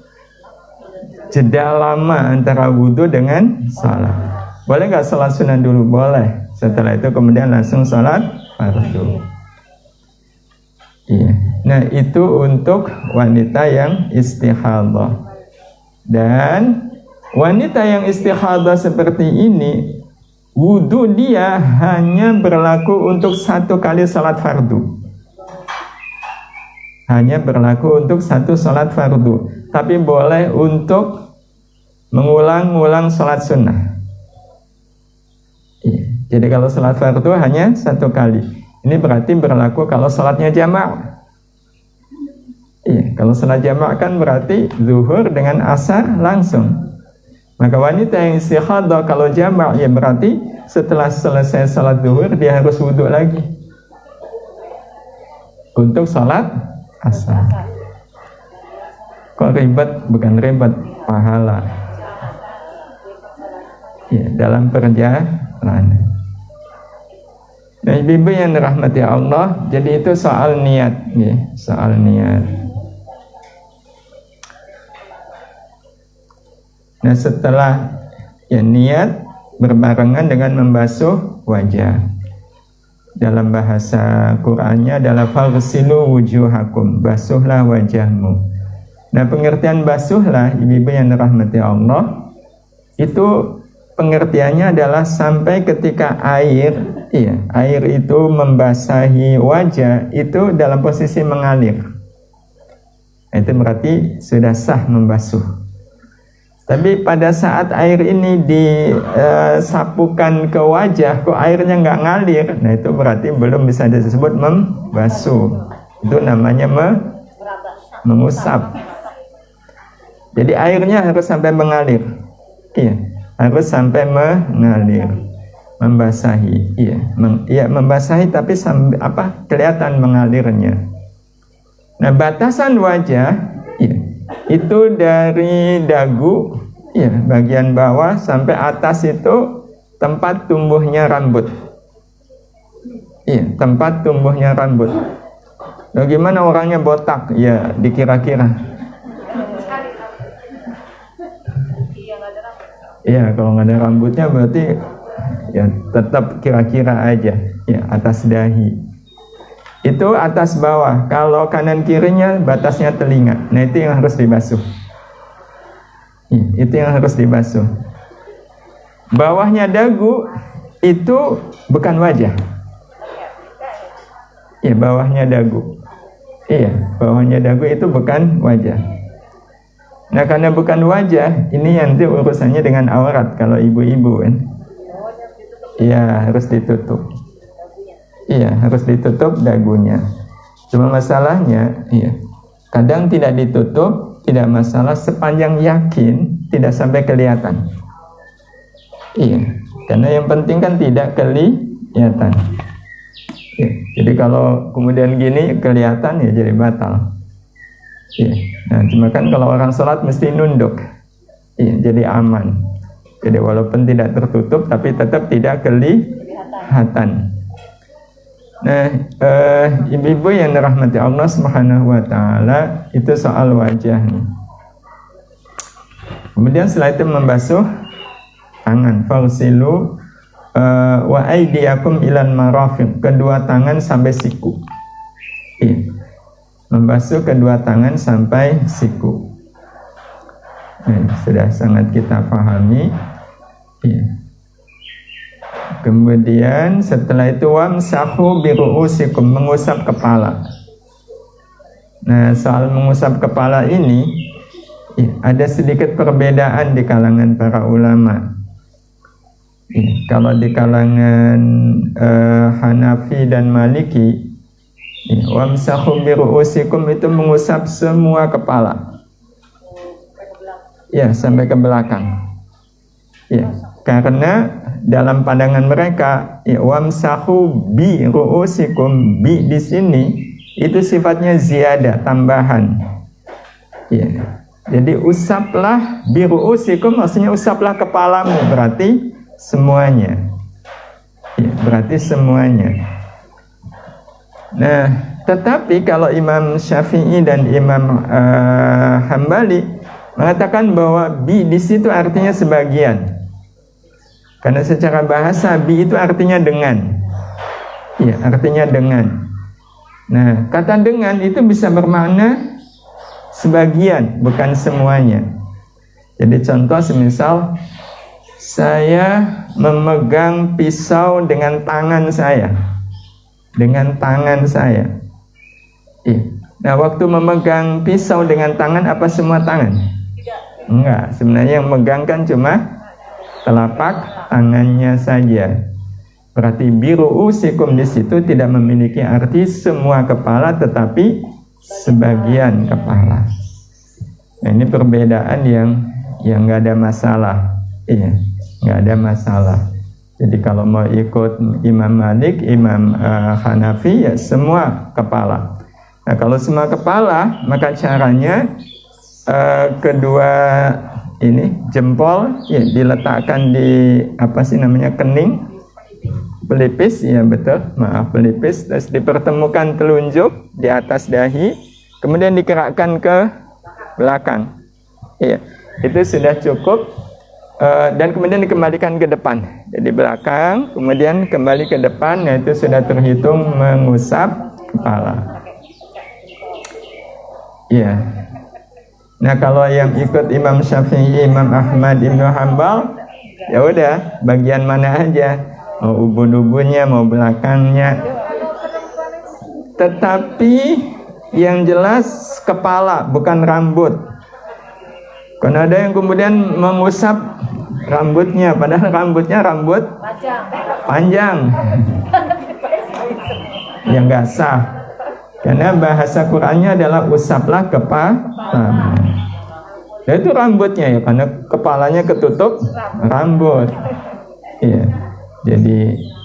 jeda lama antara wudu dengan sholat. Boleh nggak sholat sunnah dulu? Boleh. Setelah itu kemudian langsung sholat fardu. Iya. Nah, itu untuk wanita yang istihadah. Dan wanita yang istihadah seperti ini, wudu dia hanya berlaku untuk satu kali sholat fardu. Hanya berlaku untuk satu sholat fardu, tapi boleh untuk mengulang-ulang sholat sunnah. Iya. Jadi kalau sholat fardu hanya satu kali. Ini berarti berlaku kalau sholatnya jamak. Iya. Kalau sholat jamak kan berarti zuhur dengan asar langsung. Maka wanita yang istihadah kalau jamak, ya berarti setelah selesai sholat zuhur dia harus wudhu lagi untuk sholat asar. Kok ribet? Bukan ribet, pahala. Ya, dalam perjalanan. Nah, ibu-ibu yang dirahmati Allah, jadi itu soal niat, ya, soal niat. Nah, setelah ya niat berbarengan dengan membasuh wajah. Dalam bahasa Qur'annya adalah faghsilu wujuhakum, basuhlah wajahmu. Nah, pengertian basuhlah, ibu-ibu yang dirahmati Allah, itu pengertiannya adalah sampai ketika air itu membasahi wajah, itu dalam posisi mengalir. Itu berarti sudah sah membasuh. Tapi pada saat air ini disapukan ke wajah, kok airnya nggak ngalir, nah itu berarti belum bisa disebut membasuh. Itu namanya mengusap. Jadi airnya harus sampai mengalir. Iya, harus sampai mengalir, membasahi. Iya, membasahi tapi kelihatan mengalirnya. Nah, batasan wajah, iya, itu dari dagu, ya, bagian bawah sampai atas itu tempat tumbuhnya rambut. Iya, tempat tumbuhnya rambut. Bagaimana orangnya botak? Ya, dikira-kira. Iya, kalau nggak ada rambutnya berarti ya tetap kira-kira aja. Ya, atas dahi. Itu atas bawah. Kalau kanan kirinya batasnya telinga. Nah, itu yang harus dibasuh. Itu yang harus dibasuh. Bawahnya dagu itu bukan wajah. Iya, bawahnya dagu. Iya, bawahnya dagu itu bukan wajah. Nah, karena bukan wajah, ini nanti urusannya dengan aurat kalau ibu-ibu kan. Iya, harus ditutup. Iya, harus ditutup dagunya. Cuma masalahnya, iya, kadang tidak ditutup, tidak masalah sepanjang yakin tidak sampai kelihatan. Iya, karena yang penting kan tidak kelihatan. Ya, jadi kalau kemudian gini kelihatan ya jadi batal. Ya, nah cuma kan kalau orang sholat mesti nunduk, ya, jadi aman. Jadi walaupun tidak tertutup tapi tetap tidak kelihatan. Nah, ibu-ibu yang dirahmati Allah Subhanahu wa taala, itu soal wajah nih. Kemudian setelah itu membasuh tangan, fausilu wa aydiyakum ilan marafiq, kedua tangan sampai siku. Iya. Membasuh kedua tangan sampai siku. Sudah sangat kita pahami. Iya. Kemudian setelah itu wamsahu bi ru'usikum, mengusap kepala. Nah, soal mengusap kepala ini ada sedikit perbedaan di kalangan para ulama. Kalau di kalangan Hanafi dan Maliki, wamsahu bi ru'usikum itu mengusap semua kepala. Ya, sampai ke belakang. Ya, karena dalam pandangan mereka, wamsahu bi ru'usikum, bi di sini itu sifatnya ziyadah, tambahan. Ya. Jadi usaplah bi ru'usikum, maksudnya usaplah kepalamu, berarti semuanya. Ya, berarti semuanya. Nah, tetapi kalau Imam Syafi'i dan Imam Hambali mengatakan bahwa bi di situ artinya sebagian. Karena secara bahasa bi itu artinya dengan. Iya, artinya dengan. Nah, kata dengan itu bisa bermakna sebagian, bukan semuanya. Jadi contoh semisal saya memegang pisau dengan tangan saya. Dengan tangan saya. Iya. Nah, waktu memegang pisau dengan tangan, apa semua tangan? Enggak, sebenarnya yang memegang kan cuma telapak tangannya saja. Berarti biru'usikum di situ tidak memiliki arti semua kepala, tetapi sebagian kepala. Nah, ini perbedaan yang nggak ada masalah. Iya, nggak ada masalah. Jadi kalau mau ikut Imam Malik, Imam Hanafi, ya semua kepala. Nah, kalau semua kepala, maka caranya kedua ini jempol ya diletakkan di kening, pelipis, ya betul, maaf, pelipis, terus dipertemukan telunjuk di atas dahi, kemudian digerakkan ke belakang. Iya, itu sudah cukup. Dan kemudian dikembalikan ke depan, jadi belakang, kemudian kembali ke depan, nah itu sudah terhitung mengusap kepala. Iya. Nah, kalau yang ikut Imam Syafi'i, Imam Ahmad, Ibnu Hambal, ya udah bagian mana aja, mau ubun-ubunnya, mau belakangnya. Tetapi yang jelas kepala, bukan rambut. Karena ada yang kemudian mengusap rambutnya, padahal rambutnya rambut panjang. Yang nggak sah. Karena bahasa Qur'annya adalah usaplah kepala. Ya itu rambutnya ya, karena kepalanya ketutup rambut. Iya. Jadi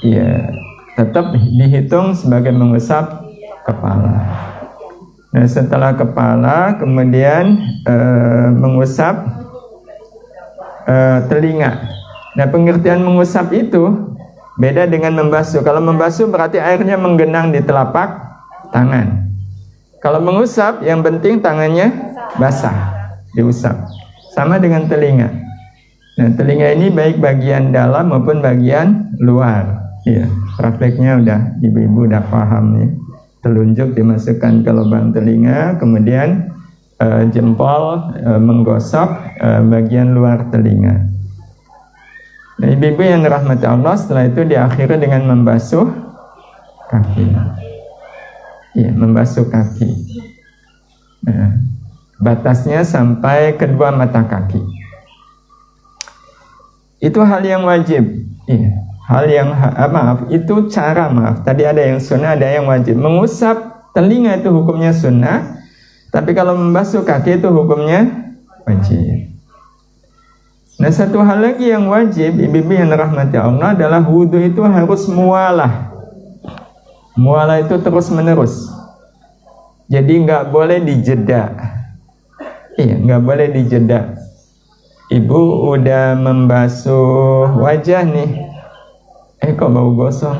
ya tetap dihitung sebagai mengusap kepala. Nah, setelah kepala kemudian mengusap telinga. Nah, pengertian mengusap itu beda dengan membasuh. Kalau membasuh berarti airnya menggenang di telapak tangan. Kalau mengusap yang penting tangannya basah, diusap. Sama dengan telinga. Nah, telinga ini baik bagian dalam maupun bagian luar. Iya, prakteknya udah ibu-ibu udah paham nih. Telunjuk dimasukkan ke lubang telinga, kemudian jempol menggosok bagian luar telinga. Nah, ibu-ibu yang dirahmati Allah, setelah itu diakhiri dengan membasuh kaki. Ya, membasuh kaki. Nah, batasnya sampai kedua mata kaki. Itu hal yang wajib. Iya. Hal yang maaf, itu cara maaf. Tadi ada yang sunnah, ada yang wajib. Mengusap telinga itu hukumnya sunnah, tapi kalau membasuh kaki itu hukumnya wajib. Nah, satu hal lagi yang wajib, ibu-ibu yang dirahmati Allah, adalah wudu itu harus mualah. Mualah itu terus menerus. Jadi nggak boleh dijeda. Iya, nggak boleh dijeda. Ibu udah membasuh wajah nih. Kok bau gosong?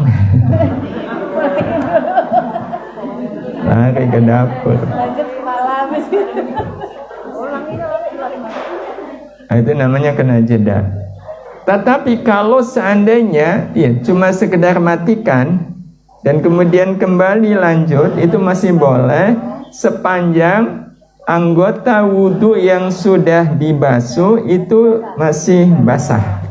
Lari ke dapur. Lanjut kepala habis. Nah, itu namanya kena jeda. Tetapi kalau seandainya ya cuma sekedar matikan dan kemudian kembali lanjut, itu masih boleh sepanjang anggota wudhu yang sudah dibasuh itu masih basah.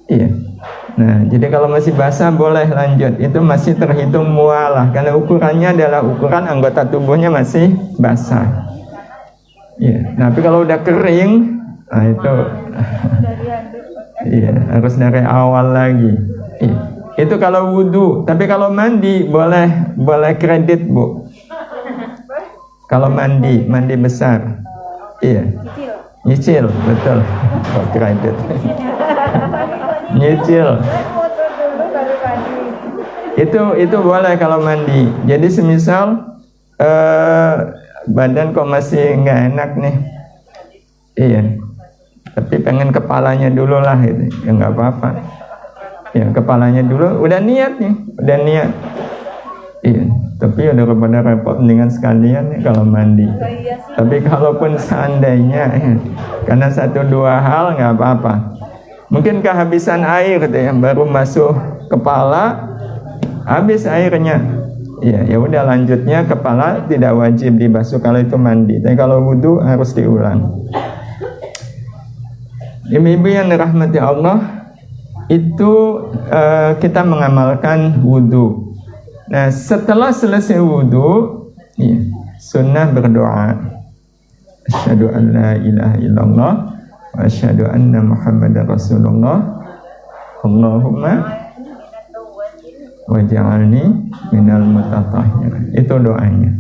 Iya. Nah, jadi kalau masih basah boleh lanjut. Itu masih terhitung mualah karena ukurannya adalah ukuran anggota tubuhnya masih basah. Iya. Nah, tapi kalau udah kering, nah itu iya, harus dari awal lagi. Iya. Itu kalau wudhu. Tapi kalau mandi boleh kredit, Bu. Kalau mandi besar. Iya. Nyicil, betul. Oh, kredit. Nyicil. Itu boleh kalau mandi. Jadi semisal badan kok masih nggak enak nih. Iya. Tapi pengen kepalanya dulu lah gitu. Ya nggak apa-apa. Ya, kepalanya dulu udah niat nih, udah niat. Iya, tapi udah kepada repot mendingan sekalian nih kalau mandi. Tapi kalaupun seandainya karena 1-2 hal nggak apa-apa. Mungkin kehabisan air gitu ya, baru masuk kepala habis airnya. Iya, ya udah lanjutnya kepala tidak wajib dibasuh kalau itu mandi. Tapi kalau wudu harus diulang. Ibu-ibu yang dirahmati Allah, itu kita mengamalkan wudu. Nah, setelah selesai wudu, ya, sunnah berdoa. Asyhadu an la ilaha illallah wa asyhadu anna Muhammadar Rasulullah. Allahumma waj'alni minal mutatahhirin. Itu doanya.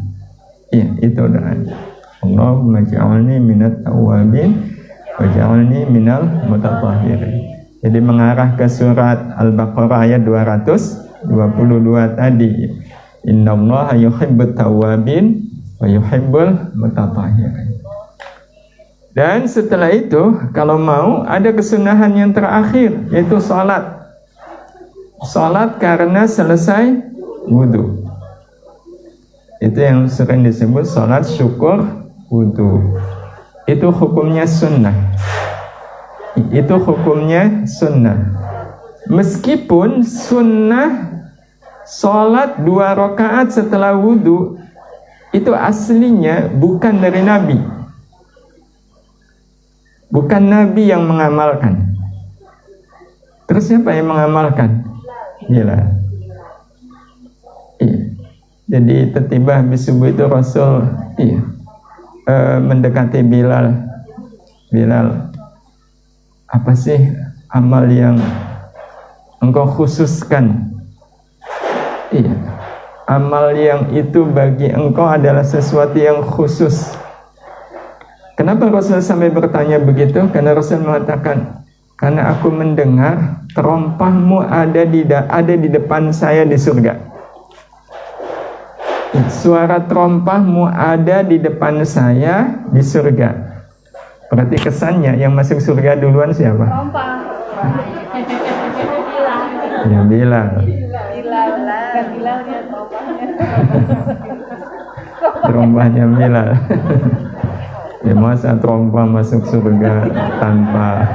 Iya, itu doanya. Allahumma waj'alni minat tawwabin waj'alni minal mutatahhirin. Jadi mengarah ke surat Al-Baqarah ayat 222 tadi. Innallaha yuhibbut tawwabin wa yuhibbul mutatahhirin. Dan setelah itu kalau mau ada kesunahan yang terakhir, yaitu salat. Salat karena selesai wudu. Itu yang sering disebut salat syukur wudu. Itu hukumnya sunnah. Itu hukumnya sunnah. Meskipun sunnah sholat 2 rakaat setelah wudu itu aslinya bukan dari Nabi. Bukan Nabi yang mengamalkan. Terus siapa yang mengamalkan? Gila. Iya. Jadi tiba-tiba habis subuh itu Rasul mendekati Bilal. Apa sih amal yang engkau khususkan? Iya, amal yang itu bagi engkau adalah sesuatu yang khusus. Kenapa Rasul sampai bertanya begitu? Karena Rasul mengatakan, karena aku mendengar terompahmu ada di depan saya di surga. Suara terompahmu ada di depan saya di surga. Berarti kesannya yang masuk surga duluan siapa? Terompah. Ya Bilal. Bilalnya terompahnya. Terompahnya Bilal. Ya masa terompah masuk surga tanpa.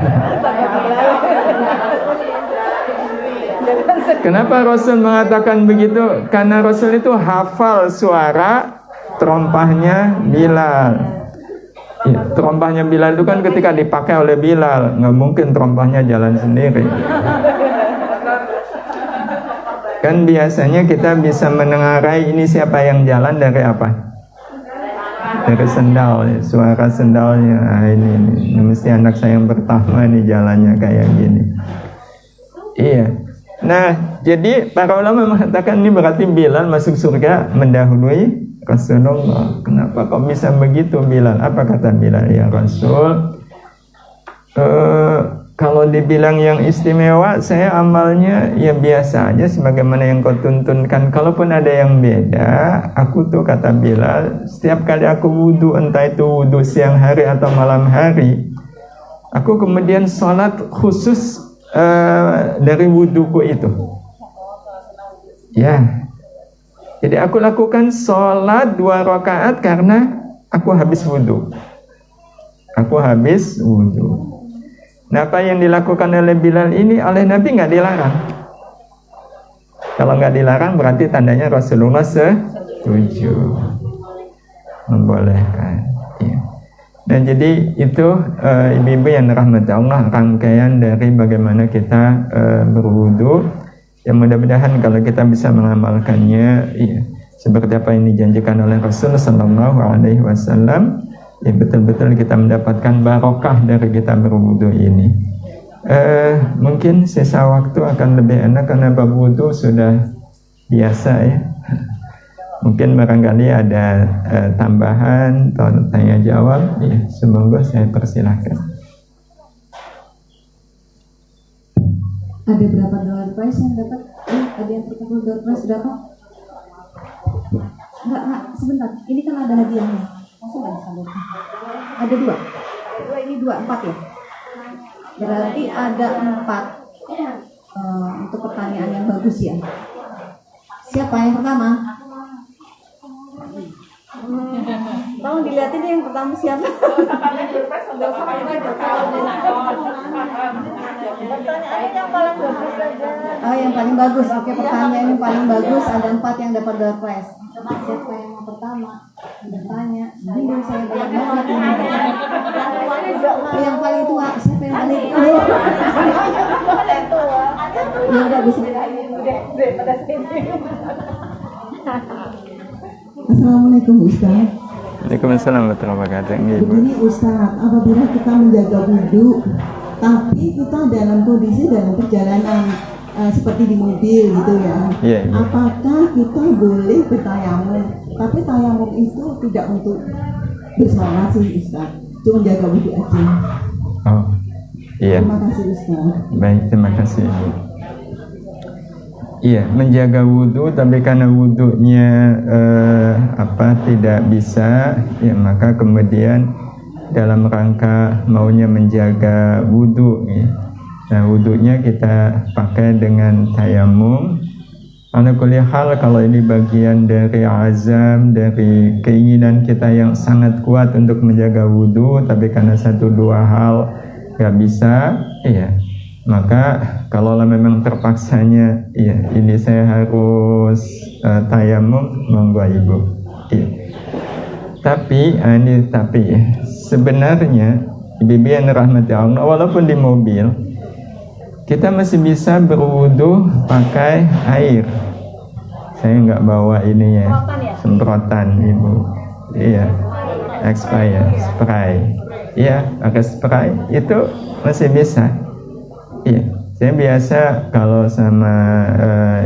Kenapa Rasul mengatakan begitu? Karena Rasul itu hafal suara terompahnya Bilal. Ya, terompahnya Bilal itu kan ketika dipakai oleh Bilal, nggak mungkin terompahnya jalan sendiri. Kan biasanya kita bisa menengarai ini siapa yang jalan dari apa? Dari sendal, ya. Suara sendalnya. Nah, ini mesti anak saya yang pertama nih jalannya kayak gini. Iya. Nah, jadi para ulama mengatakan ini berarti Bilal masuk surga mendahului Rasulullah. Kenapa kok bisa begitu Bilal? Apa kata Bilal? Ya Rasul, kalau dibilang yang istimewa, saya amalnya ya biasa aja sebagaimana yang kau tuntunkan. Kalaupun ada yang beda, aku tuh kata Bilal, setiap kali aku wudhu, entah itu wudhu siang hari atau malam hari, aku kemudian sholat khusus dari wudhuku itu. Ya, jadi aku lakukan sholat 2 rakaat karena aku habis wudhu. Aku habis wudhu. Nah, apa yang dilakukan oleh Bilal ini oleh Nabi nggak dilarang. Kalau nggak dilarang berarti tandanya Rasulullah setuju, membolehkan. Ya. Dan jadi itu ibu-ibu yang dirahmati Allah, rangkaian dari bagaimana kita berwudu. Yang mudah-mudahan kalau kita bisa mengamalkannya, ya, seperti apa yang dijanjikan oleh Rasul Sallallahu Alaihi Wasallam, ya betul-betul kita mendapatkan barokah dari kita berwudu ini. Mungkin sisa waktu akan lebih enak karena bab wudu sudah biasa ya. Mungkin barangkali ada tambahan atau tanya jawab, ya, semoga saya persilahkan. Ada berapa door prize yang dapat? Ada yang terkumpul door prize berapa? Enggak, sebentar. Ini kan ada hadiahnya. Masuk nggak disalurkan? Ada 2. Ini 2, 4 ya? Berarti ada 4 untuk pertanyaan yang bagus ya. Siapa yang pertama? Tolong dilihatin yang pertama siapa? Pertanyaannya yang paling bagus aja. Oh, yang paling bagus. Oke, pertanyaan yang paling bagus ada 4 yang dapat door prize. Siapa yang pertama? Bertanya. Bingung saya banyak banget ini. Yang paling tua. Siapa yang paling tua? Ya udah bisa. Assalamualaikum Ustaz. Waalaikumsalam warahmatullahi wabarakatuh. Begini Ustaz, apabila kita menjaga wudhu, tapi kita dalam kondisi dalam perjalanan seperti di mobil gitu ya, Iya, iya. apakah kita boleh bertayamum? Tapi tayamum itu tidak untuk bersolat sih Ustaz, cuma jaga wudhu aja. Oh, iya. Terima kasih Ustaz. Baik, terima kasih. Iya, menjaga wudhu, tapi karena wudhunya tidak bisa, ya maka kemudian dalam rangka maunya menjaga wudhu, ya. Nah, wudhunya kita pakai dengan tayamum. Ala kulli hal, kalau ini bagian dari azam, dari keinginan kita yang sangat kuat untuk menjaga wudhu, tapi karena 1-2 hal nggak bisa, iya. Maka kalau memang terpaksanya, ya ini saya harus tayamum, monggo ibu. Iya. Tapi sebenarnya ibu yang dirahmati Allah, walaupun di mobil kita masih bisa berwudu pakai air. Saya nggak bawa ini ya, semprotan ibu. Iya, expired spray. Iya, pakai spray itu masih bisa. Iya, saya biasa kalau sama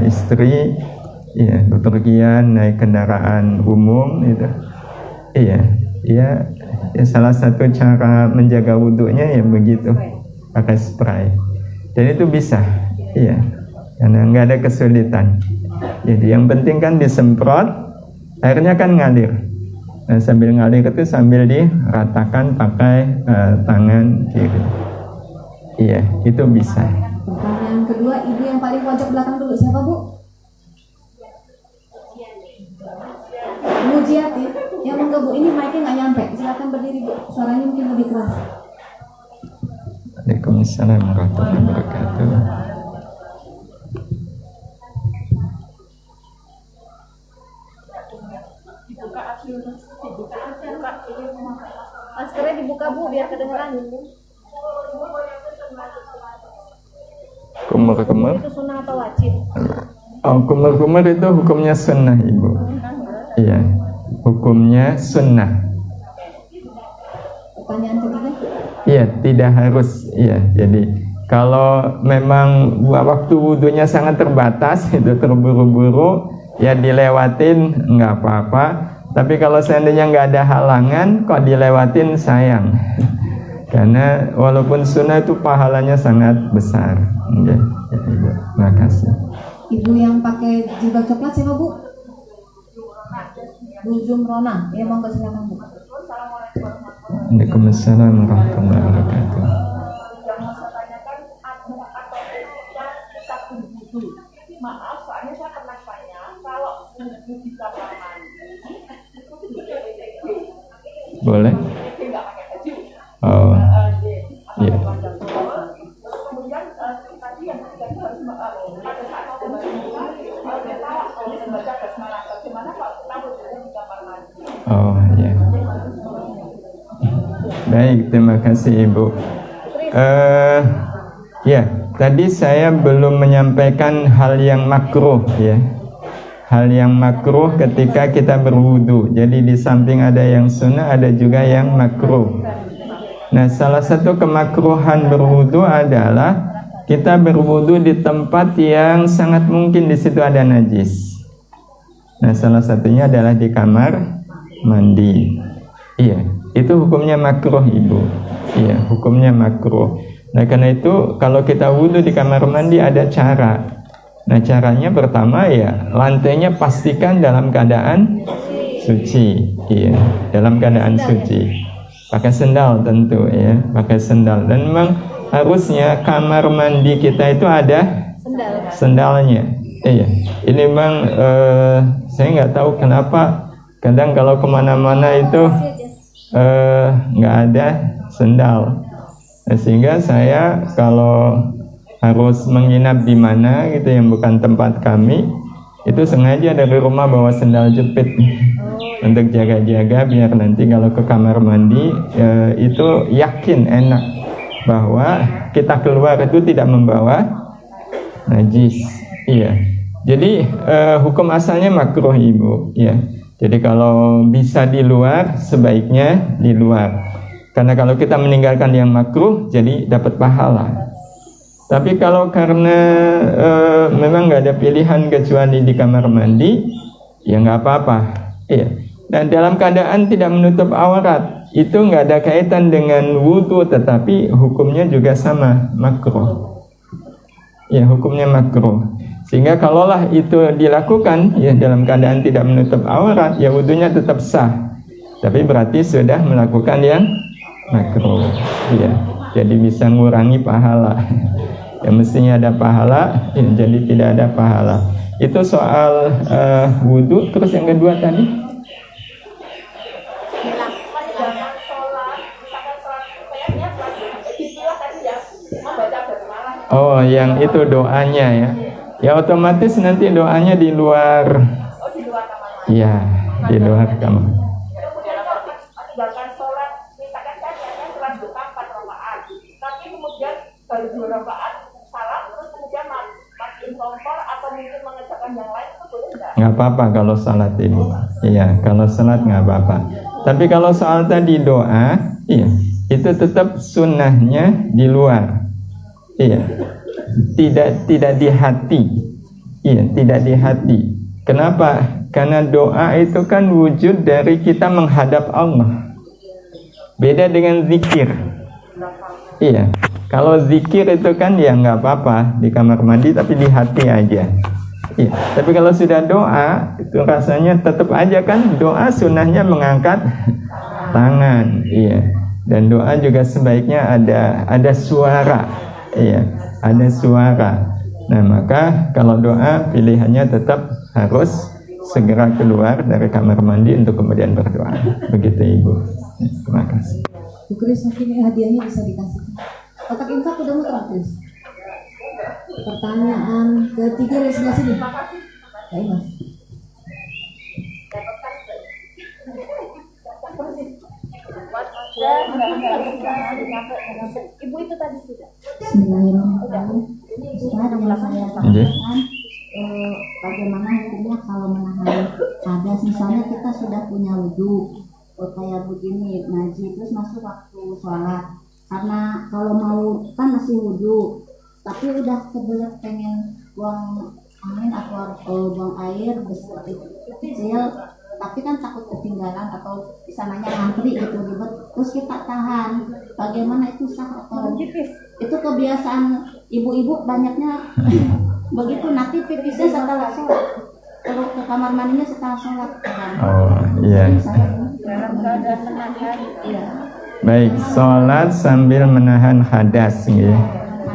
istri, iya, bepergian naik kendaraan umum itu, iya, salah satu cara menjaga wudhunya ya begitu, pakai spray. Dan itu bisa, iya, karena nggak ada kesulitan. Jadi yang penting kan disemprot, airnya kan ngalir. Nah, sambil ngalir itu sambil diratakan pakai tangan kiri. Iya, itu bisa. Pertanyaan kedua, ibu yang paling pojok belakang dulu. Siapa Bu? Mujiati. Yang enggak Bu, ini mic-nya nggak nyampe. Silakan berdiri Bu, suaranya mungkin lebih keras. Waalaikumsalam warahmatullahi wabarakatuh. Maskernya dibuka Bu biar kedengeran. Kumur. Itu sunnah atau wajib? Oh, kumur-kumur itu hukumnya sunnah, Ibu. Iya, hukumnya sunnah. Pertanyaan ketiga. Iya, tidak harus. Iya, jadi kalau memang waktu wudhunya sangat terbatas, itu terburu-buru, ya dilewatin nggak apa-apa. Tapi kalau seandainya nggak ada halangan, kok dilewatin sayang. Karena walaupun sunnah itu pahalanya sangat besar. Oke, ya, Ibu. Terima kasih. Ibu yang pakai jilbab coklat siapa, Bu? Bu Jumrona. Ya, monggo silakan, Bu. Waalaikumsalam warahmatullahi wabarakatuh. Maaf, soalnya saya pernah tanya kalau wudhu di kamar mandi Boleh? nggak pakai baju. Oh, iya. Kemudian tadi yang ketiga itu harus pada saat mau membaca kita harus membaca basmalah. Bagaimana kalau kita wudhunya di kamar mandi? Oh, iya. Baik, terima kasih Ibu. Ya, tadi saya belum menyampaikan hal yang makruh, ya. Hal yang makruh ketika kita berwudu. Jadi di samping ada yang sunnah, ada juga yang makruh. Nah, salah satu kemakruhan berwudu adalah kita berwudu di tempat yang sangat mungkin di situ ada najis. Nah, salah satunya adalah di kamar mandi. Iya, itu hukumnya makruh, Ibu. Iya, hukumnya makruh. Nah, karena itu kalau kita wudu di kamar mandi ada cara. Nah, caranya pertama ya lantainya pastikan dalam keadaan suci. Iya, dalam keadaan suci. Pakai sendal tentu ya, pakai sendal. Dan memang harusnya kamar mandi kita itu ada sendalnya. Iya, ini memang saya nggak tahu kenapa kadang kalau kemana-mana itu nggak ada sendal. Nah, sehingga saya kalau harus menginap di mana gitu yang bukan tempat kami, itu sengaja dari rumah bawa sendal jepit untuk jaga-jaga biar nanti kalau ke kamar mandi itu yakin enak bahwa kita keluar itu tidak membawa najis. Iya. Jadi hukum asalnya makruh, Ibu. Ya. Jadi kalau bisa di luar sebaiknya di luar. Karena kalau kita meninggalkan yang makruh jadi dapat pahala. Tapi kalau karena memang nggak ada pilihan kecuali di kamar mandi, ya nggak apa-apa. Iya. Dan dalam keadaan tidak menutup aurat, itu nggak ada kaitan dengan wudu, tetapi hukumnya juga sama, makruh. Ya, hukumnya makruh. Sehingga kalaulah itu dilakukan, ya dalam keadaan tidak menutup aurat, ya wudunya tetap sah. Tapi berarti sudah melakukan yang makruh. Iya. Jadi bisa ngurangi pahala. Ya mestinya ada pahala, ya, jadi tidak ada pahala. Itu soal wudu. Terus yang kedua tadi? Oh, yang itu doanya ya. Ya otomatis nanti doanya di luar. Iya, di luar kamar. Baru 2 rakaat salam terus kemudian matiin kompor atau mungkin mengerjakan yang lain itu boleh nggak? Nggak apa-apa kalau salat ini. Iya, kalau salat nggak apa-apa. Tapi kalau soal tadi doa, iya, itu tetap sunnahnya di luar. Iya, tidak di hati. Iya, tidak di hati. Kenapa? Karena doa itu kan wujud dari kita menghadap Allah. Beda dengan zikir. Iya, kalau zikir itu kan ya nggak apa-apa di kamar mandi tapi di hati aja. Iya, tapi kalau sudah doa itu rasanya tetap aja kan doa sunnahnya mengangkat tangan. Iya, dan doa juga sebaiknya ada suara. Iya, ada suara. Nah maka kalau doa pilihannya tetap harus segera keluar dari kamar mandi untuk kemudian berdoa. Begitu Ibu. Terima kasih. Bu Kris, mungkin hadiahnya bisa dikasih. Kotak infak udah muter, Kris. Pertanyaan ketiga dari sebelah sini. Baik, Mas. Ibu itu tadi sudah. Bismillahirrahmanirrahim. Ustaz, yang saya tanyakan, punya wudhu, kayak begini ngaji terus masuk waktu sholat. Karena kalau mau kan masih wudhu, tapi udah kebelet pengen buang angin atau buang air besar kecil, tapi kan takut ketinggalan atau di sananya ngantri gitu ribet, terus kita tahan. Bagaimana itu sah atau itu kebiasaan ibu-ibu banyaknya begitu, nanti pipisnya setelah sholat, kalau ke kamar mandinya setelah sholat kan. Oh iya. Dalam keadaan menahan. Iya. Baik, sholat sambil menahan hadas, gitu.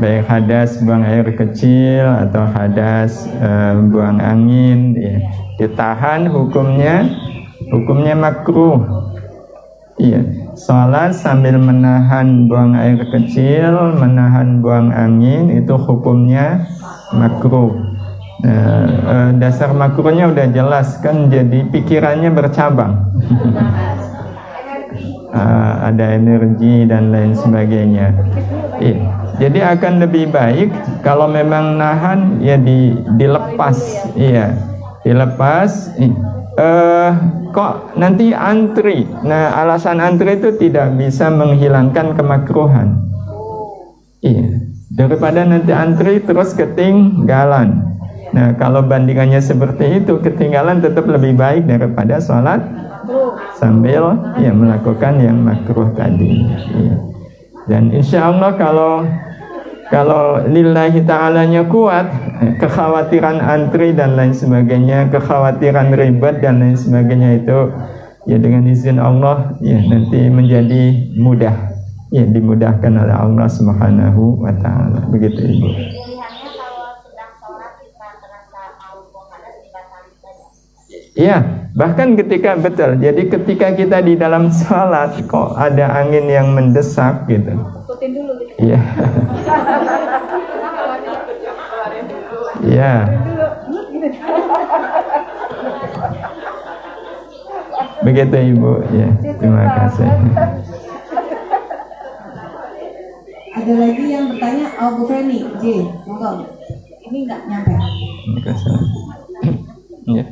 Baik hadas buang air kecil atau hadas buang angin, ya. Ditahan hukumnya makruh. Iya, sholat sambil menahan buang air kecil, menahan buang angin itu hukumnya makruh. Dasar makruhnya udah jelas kan, jadi pikirannya bercabang. Ada energi dan lain sebagainya. Iya. Jadi akan lebih baik kalau memang nahan ya dilepas, iya, dilepas. Kok nanti antri? Nah, alasan antri itu tidak bisa menghilangkan kemakruhan. Iya, daripada nanti antri terus ketinggalan. Nah, kalau bandingannya seperti itu, ketinggalan tetap lebih baik daripada sholat sambil ya melakukan yang makruh tadi. Iya. Dan insya Allah kalau lillahi ta'alanya kuat, kekhawatiran antri dan lain sebagainya, kekhawatiran ribet dan lain sebagainya itu ya dengan izin Allah ya nanti menjadi mudah, ya dimudahkan oleh Allah Subhanahu wa ta'ala. Begitu Ibu. Pilihannya kalau sedang sholat kita terasa mau buang hadas dibatalkan saja. Iya, bahkan jadi ketika kita di dalam sholat kok ada angin yang mendesak gitu. Ikutin dulu gitu. Iya. Iya. Begitu Ibu, ya. Terima kasih. Ada lagi yang bertanya, Bu Feni, J, monggo. Ini nggak nyampe. Terima kasih. Ya.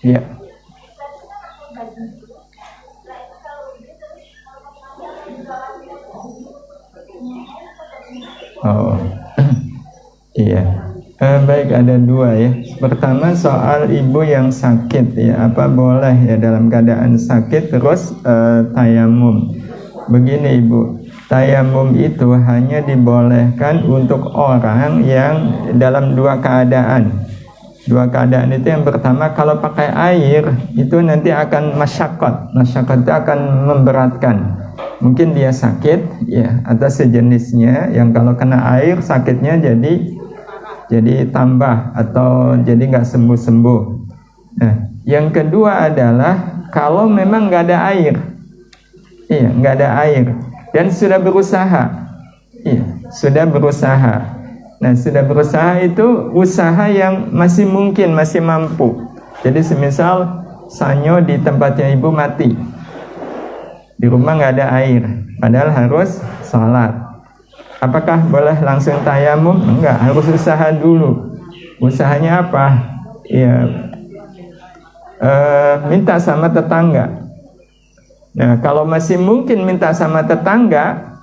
Ya. Oh, iya. Baik, ada dua ya. Pertama soal ibu yang sakit ya, apa boleh ya dalam keadaan sakit terus tayamum. Begini Ibu, tayamum itu hanya dibolehkan untuk orang yang dalam dua keadaan. Dua keadaan itu yang pertama kalau pakai air itu nanti akan masyakot itu akan memberatkan. Mungkin dia sakit ya atau sejenisnya yang kalau kena air sakitnya jadi tambah atau jadi nggak sembuh-sembuh. Nah, yang kedua adalah kalau memang nggak ada air, iya nggak ada air dan sudah berusaha, iya sudah berusaha. Nah, sudah berusaha itu usaha yang masih mungkin, masih mampu. Jadi semisal sanyo di tempatnya ibu mati, di rumah nggak ada air, padahal harus sholat. Apakah boleh langsung tayamum? Enggak, harus usaha dulu. Usahanya apa? Ya, minta sama tetangga. Nah, kalau masih mungkin minta sama tetangga,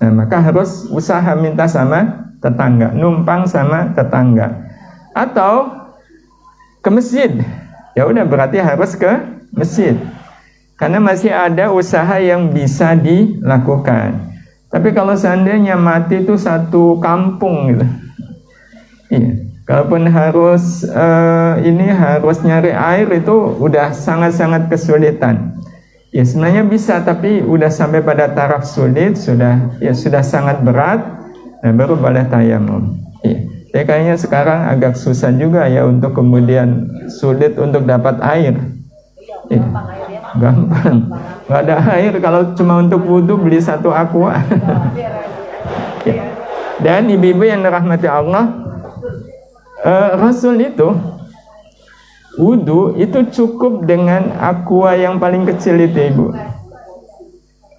nah, maka harus usaha minta sama tetangga, numpang sama tetangga, atau ke masjid. Ya udah berarti harus ke masjid, karena masih ada usaha yang bisa dilakukan. Tapi kalau seandainya mati itu satu kampung gitu, iya, kalaupun harus harus nyari air itu udah sangat-sangat kesulitan. Ya sebenarnya bisa, tapi udah sampai pada taraf sulit, sudah sangat berat. Nah, baru boleh tayamum. Iya. Jadi kayaknya sekarang agak susah juga ya untuk kemudian sulit untuk dapat air. Iya. Gampang. Nggak ada air kalau cuma untuk wudhu beli satu aqua. Ya. Dan ibu-ibu yang dirahmati Allah, Rasul itu wudu itu cukup dengan aqua yang paling kecil itu, Ibu.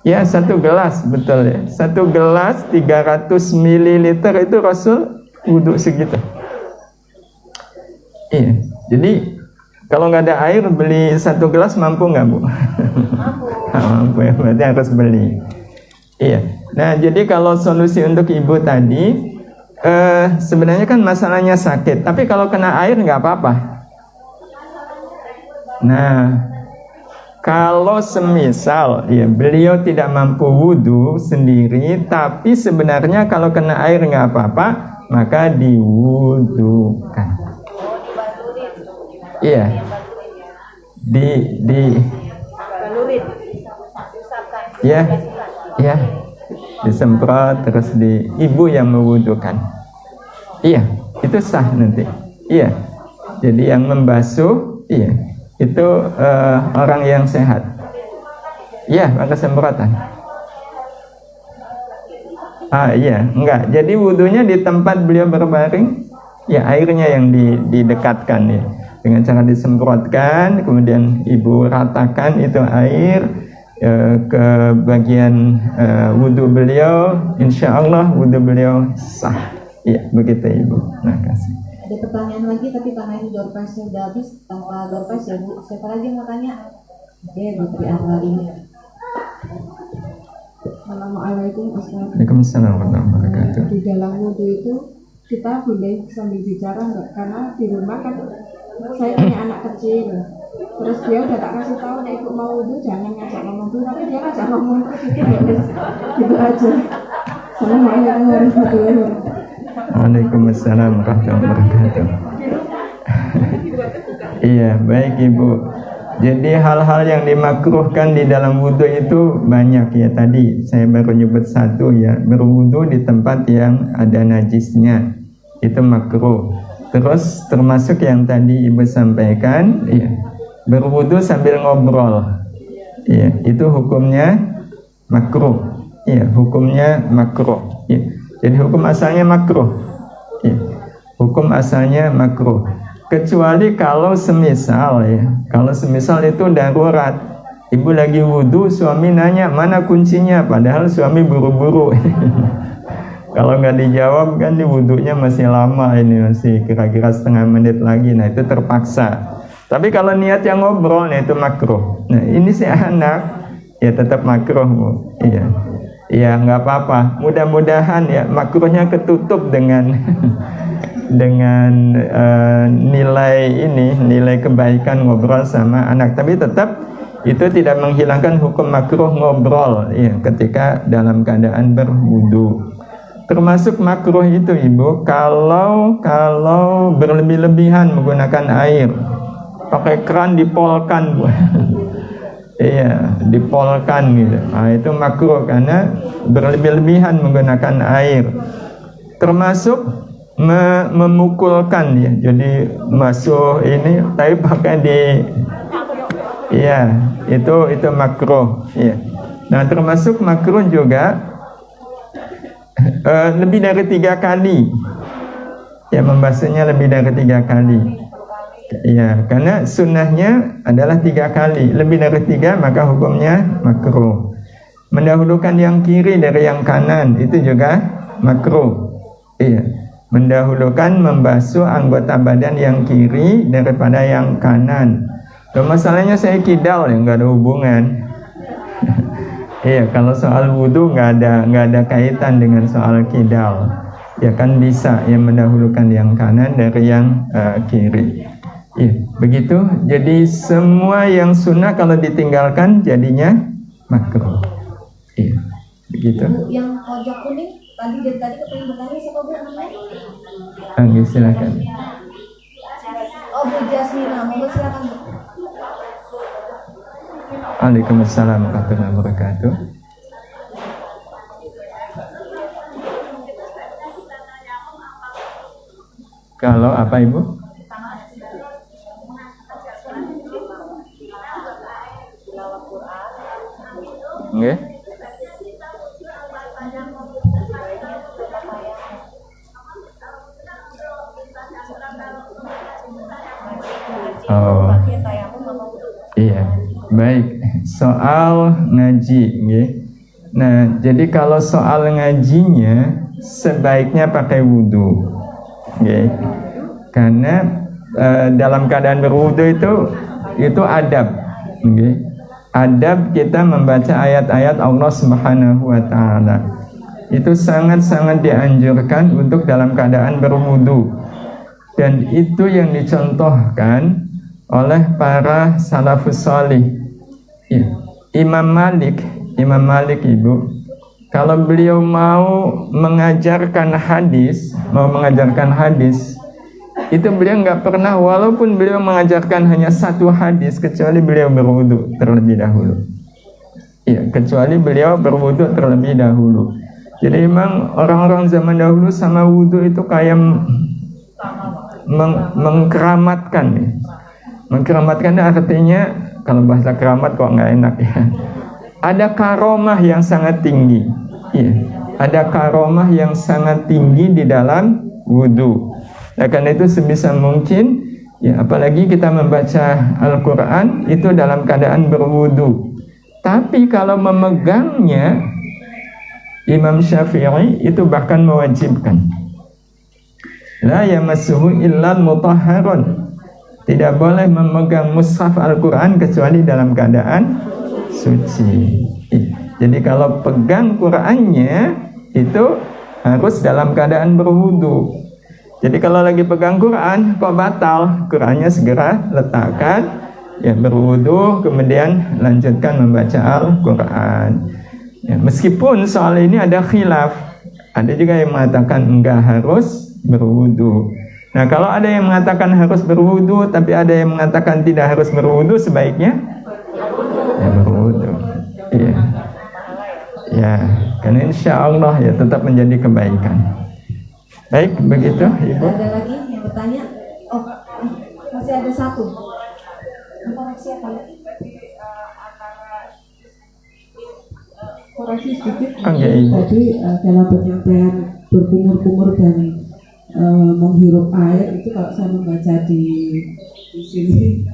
Ya, 1 gelas, betul ya. 1 gelas 300 ml itu Rasul wudu segitu. Iya. Jadi kalau nggak ada air, beli 1 gelas mampu nggak, Bu? Mampu ya, berarti harus beli. Iya. Nah, jadi kalau solusi untuk ibu tadi, sebenarnya kan masalahnya sakit. Tapi kalau kena air nggak apa-apa. Nah, kalau semisal ya beliau tidak mampu wudhu sendiri, tapi sebenarnya kalau kena air nggak apa-apa, maka diwudukan. Iya, ya, disemprot terus ibu yang mewudukan. Iya, itu sah nanti. Iya, jadi yang membasuh, iya. Itu orang yang sehat. Iya, pakai semprotan. Iya, enggak. Jadi wudhunya di tempat beliau berbaring, ya airnya yang didekatkan ya. Dengan cara disemprotkan, kemudian ibu ratakan itu air ke bagian wudhu beliau. Insya Allah wudhu beliau sah. Iya, begitu ibu. Terima kasih. Ada pertanyaan lagi, tapi karena ini door prize-nya udah habis, tanpa door prize ya Bu. Siapa lagi yang mau tanya? Oke, Bu Tri Arwari. Assalamualaikum. Waalaikumsalam warahmatullahi wabarakatuh. Di dalam wudhu itu kita boleh sambil bicara enggak? Karena di rumah kan saya punya anak kecil. Terus dia udah tak kasih tahu, nek ibu mau wudhu jangan ngajak ngomong dulu, tapi dia ngajak ngomong terus itu ya wis. Gitu aja. Assalamualaikum warahmatullahi wabarakatuh. Waalaikumsalam warahmatullahi wabarakatuh. Iya, baik Ibu. Jadi hal-hal yang dimakruhkan di dalam wudhu itu banyak ya. Tadi saya baru nyebut satu ya, berwudhu di tempat yang ada najisnya, itu makruh. Terus termasuk yang tadi Ibu sampaikan, ya, berwudhu sambil ngobrol, ya, itu hukumnya makruh. Ya, hukumnya makruh. Ya. Jadi hukum asalnya makruh. Ya. Hukum asalnya makruh. Kecuali kalau semisal ya, kalau semisal itu darurat, ibu lagi wudhu, suami nanya mana kuncinya, padahal suami buru-buru. Kalau nggak dijawab kan di wudhunya masih lama, ini masih kira-kira setengah menit lagi, nah itu terpaksa. Tapi kalau niat yang ngobrol, nah itu makruh. Nah ini si anak, ya tetap makruh Bu. Iya, iya nggak apa-apa. Mudah-mudahan ya makruhnya ketutup dengan dengan nilai kebaikan ngobrol sama anak. Tapi tetap itu tidak menghilangkan hukum makruh ngobrol ya ketika dalam keadaan berwudu. Termasuk makruh itu Ibu kalau berlebih-lebihan menggunakan air, pakai keran dipolkan Bu. Iya, dipolkan gitu. Nah, itu makruh karena berlebih-lebihan menggunakan air. Termasuk memukulkan ya, jadi masuk ini tapi pakai iya itu makruh ya. Nah termasuk makruh juga lebih dari 3 kali ya, membasuhnya lebih dari 3 kali ya, karena sunnahnya adalah 3 kali, lebih dari 3 maka hukumnya makruh. Mendahulukan yang kiri dari yang kanan itu juga makruh. Iya, mendahulukan membasuh anggota badan yang kiri daripada yang kanan. Loh, masalahnya saya kidal ya, nggak ada hubungan. Iya, kalau soal wudhu nggak ada kaitan dengan soal kidal. Ya kan bisa yang mendahulukan yang kanan dari yang kiri. Iya, begitu. Jadi semua yang sunnah kalau ditinggalkan jadinya makruh. Iya, begitu. Yang pojok kuning tadi dari tadi kepengen bertanya siapa Bu namanya? Oke, silakan. Oh Bu Jasmina, monggo silakan Bu. Waalaikumsalam warahmatullahi wabarakatuh. Kalau apa Ibu? Nggih. Oh. pakai tayamum sama wudu. Iya, baik. Soal ngaji, nggih. Nah, jadi kalau soal ngajinya sebaiknya pakai wudu, nggih. Karena dalam keadaan berwudu itu adab, nggih. Adab kita membaca ayat-ayat Allah Subhanahu wa taala. Itu sangat-sangat dianjurkan untuk dalam keadaan berwudu. Dan itu yang dicontohkan oleh para salafus salih. Imam Malik Ibu, kalau beliau mau mengajarkan hadis, itu beliau nggak pernah, walaupun beliau mengajarkan hanya satu hadis, kecuali beliau berwudu terlebih dahulu. Iya, kecuali beliau berwudu terlebih dahulu. Jadi memang orang-orang zaman dahulu sama wudu itu kayak mengkeramatkan. Mengkeramatkan artinya, kalau bahasa keramat kok nggak enak ya. Ada karomah yang sangat tinggi. Iya, ada karomah yang sangat tinggi di dalam wudu. Nah, karena itu sebisa mungkin, ya apalagi kita membaca Al-Quran itu dalam keadaan berwudu. Tapi kalau memegangnya, Imam Syafi'i itu bahkan mewajibkan. La yamassuhu illal mutahharun. Tidak boleh memegang mushaf Al-Quran kecuali dalam keadaan suci. Jadi kalau pegang Qurannya itu harus dalam keadaan berwudu. Jadi kalau lagi pegang Quran kok batal, Qurannya segera letakkan, ya berwudu, kemudian lanjutkan membaca Al-Quran. Ya, meskipun soal ini ada khilaf, ada juga yang mengatakan enggak harus berwudu. Nah, kalau ada yang mengatakan harus berwudu, tapi ada yang mengatakan tidak harus berwudu, sebaiknya ya berwudu. Iya. Ya, karena insya Allah ya tetap menjadi kebaikan. Baik, begitu Ibu. Ada lagi yang bertanya? Oh, masih ada satu. Koreksi apa? Koreksi sedikit. Iya. Tadi dalam penyampaian berkumur-kumur dan menghirup air itu, kalau saya membaca di sini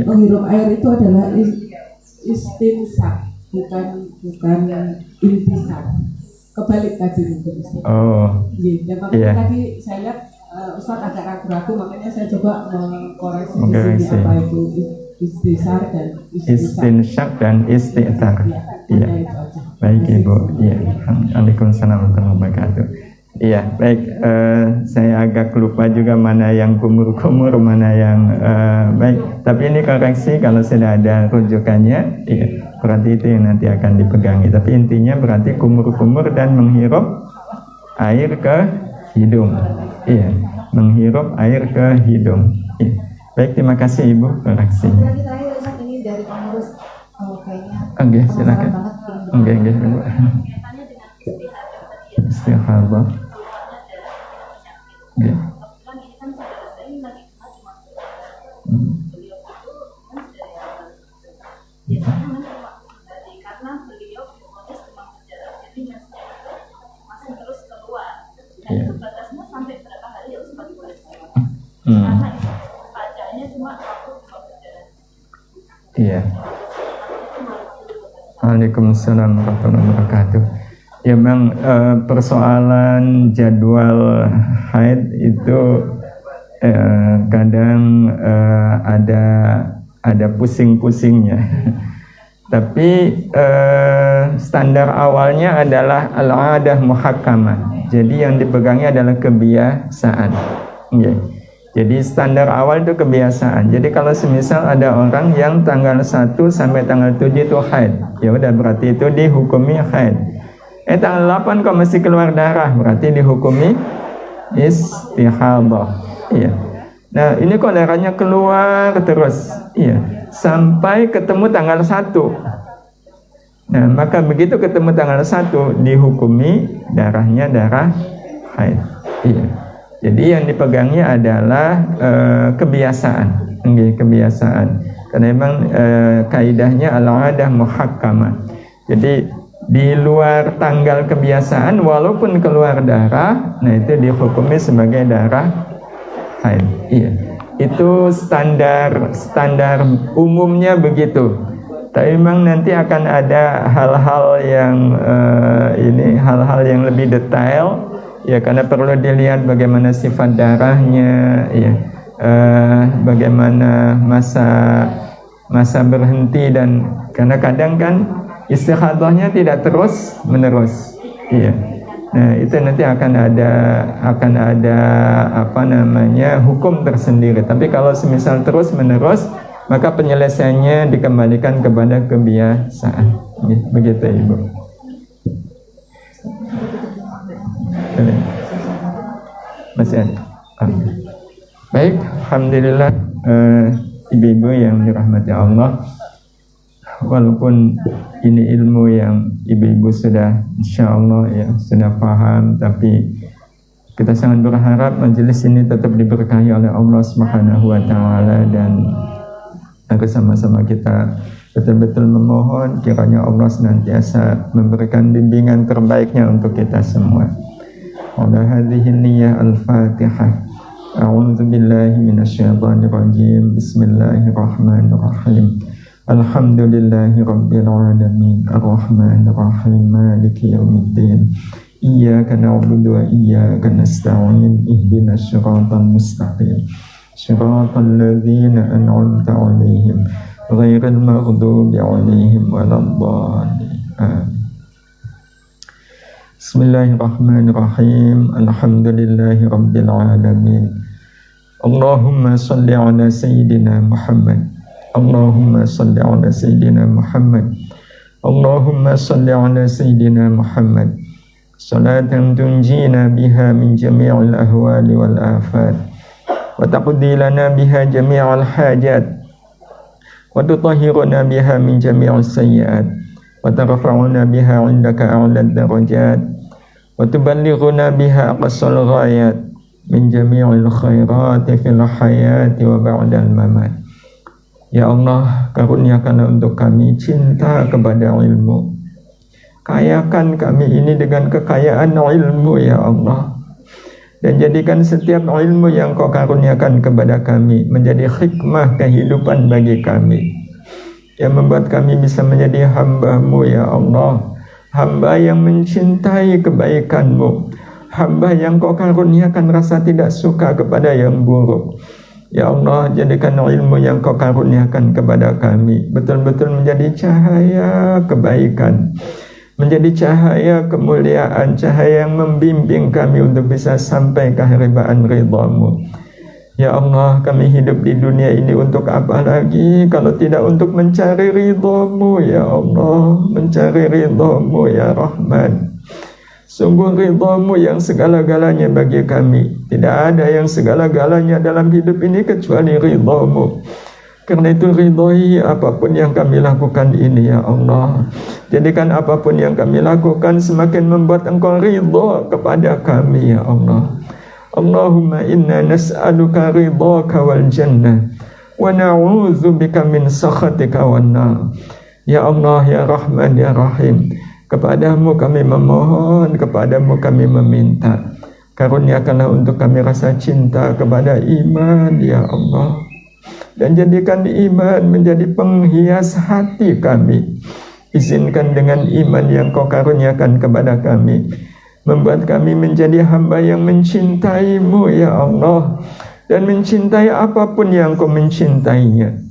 menghirup air itu adalah istinsak, bukan intisab. Kebalik tadi mungkin Ustaz. Oh. Iya, makanya tadi saya lihat Ustaz agak ragu-ragu, makanya saya coba mengkoreksi di sini apa itu istisar dan istinsak dan isti'tar. Iya. Baik Ibu. Iya. Waalaikumsalam warahmatullahi wabarakatuh. Iya, baik. Saya agak lupa juga mana yang kumur-kumur, mana yang baik. Tapi ini koreksi kalau sudah ada rujukannya. Iya, berarti itu yang nanti akan dipegangi. Tapi intinya berarti kumur-kumur dan menghirup air ke hidung. Iya, menghirup air ke hidung. Iya. Baik, terima kasih Ibu koreksi. Lagi terakhir Ustaz, ini dari pengurus kayaknya. Oke, silakan. Oke, Ibu. Istighfar. Ya. Karena beliau fokus cuma berjalan, jadi masih terus keluar. Dan itu batasnya sampai berapa hari harus 40 hari. Karena bacanya cuma waktu berjalan. Iya. Waalaikumsalam warahmatullahi wabarakatuh. Ya memang persoalan jadwal haid itu kadang ada pusing-pusingnya. Tapi standar awalnya adalah al-'adah muhakkamah. Jadi yang dipegangnya adalah kebiasaan. Okay. Jadi standar awal itu kebiasaan. Jadi kalau semisal ada orang yang tanggal 1 sampai tanggal 7 itu haid, ya udah berarti itu dihukumi haid. Tanggal 8 kok masih keluar darah, berarti dihukumi istihadah. Iya. Nah, ini kok darahnya keluar terus. Iya. Sampai ketemu tanggal 1. Nah, maka begitu ketemu tanggal 1 dihukumi darahnya darah haid. Iya. Jadi yang dipegangnya adalah kebiasaan. Kebiasaan. Karena memang kaidahnya al-'adah muhakkamah. Jadi di luar tanggal kebiasaan walaupun keluar darah, nah itu dihukumi sebagai darah haid. Iya. Itu standar umumnya begitu. Tapi memang nanti akan ada hal-hal yang hal-hal yang lebih detail, ya, karena perlu dilihat bagaimana sifat darahnya, ya, bagaimana masa berhenti, dan karena kadang kan istighathahnya tidak terus menerus, iya. Nah, itu nanti akan ada hukum tersendiri. Tapi kalau semisal terus menerus, maka penyelesaiannya dikembalikan kepada kebiasaan. Begitu, Ibu. Masih ada. Baik, alhamdulillah, ibu-ibu yang dirahmati Allah. Walaupun ini ilmu yang ibu-ibu sudah insyaallah ya sudah paham, tapi kita sangat berharap majelis ini tetap diberkahi oleh Allah Subhanahu wa taala, dan bersama-sama kita betul-betul memohon kiranya Allah senantiasa memberikan bimbingan terbaiknya untuk kita semua. Ala hadhihi niyyah al-Fatihah. A'udzu billahi minasyaitonir rajim. Bismillahirrahmanirrahim. Alhamdulillahi rabbil alamin. Arrahmanir rahim. Maliki yaumiddin. Iyyaka na'budu wa iyyaka nasta'in. Ihdinas siratal mustaqim. Siratal ladzina an'amta 'alaihim ghairil maghdubi 'alaihim waladdallin. Amin. Bismillahirrahmanirrahim. Alhamdulillahi rabbil alamin. Allahumma salli ala sayyidina Muhammad. Allahumma salli ala sayyidina Muhammad. Allahumma salli ala sayyidina Muhammad. Salatan tunjina biha min jami'il ahwali wal afat, wa taqdi lana biha jami'al hajat, wa tutahhiruna biha min jami'is sayyi'at, wa tarfa'una biha 'indaka a'lad darajat, wa tuballighuna biha aqsal ghayat min jami'il khairati fil hayati wa ba'dal mamat. Ya Allah, karuniakanlah untuk kami cinta kepada ilmu. Kayakan kami ini dengan kekayaan ilmu, ya Allah. Dan jadikan setiap ilmu yang Kau karuniakan kepada kami menjadi hikmah kehidupan bagi kami, yang membuat kami bisa menjadi hamba-Mu, ya Allah. Hamba yang mencintai kebaikan-Mu, hamba yang Kau karuniakan rasa tidak suka kepada yang buruk. Ya Allah, jadikan ilmu yang Kau karuniakan kepada kami betul-betul menjadi cahaya kebaikan, menjadi cahaya kemuliaan, cahaya yang membimbing kami untuk bisa sampai ke haribaan ridha-Mu. Ya Allah, kami hidup di dunia ini untuk apa lagi kalau tidak untuk mencari ridha-Mu, ya Allah, mencari ridha-Mu, ya Rahman. Sungguh ridha-Mu yang segala-galanya bagi kami. Tidak ada yang segala-galanya dalam hidup ini kecuali ridha-Mu. Karena itu ridhoi apapun yang kami lakukan ini, ya Allah. Jadikan apapun yang kami lakukan semakin membuat Engkau ridha kepada kami, ya Allah. Allahumma inna nas'aluka ridhaka wal jannah, wa na'udzubika min sakhatika wan nar. Ya Allah, ya Rahman, ya Rahim, kepadamu kami memohon, kepadamu kami meminta. Karuniakanlah untuk kami rasa cinta kepada iman, ya Allah. Dan jadikan iman menjadi penghias hati kami. Izinkan dengan iman yang Kau karuniakan kepada kami, membuat kami menjadi hamba yang mencintai-Mu, ya Allah. Dan mencintai apapun yang Kau mencintainya.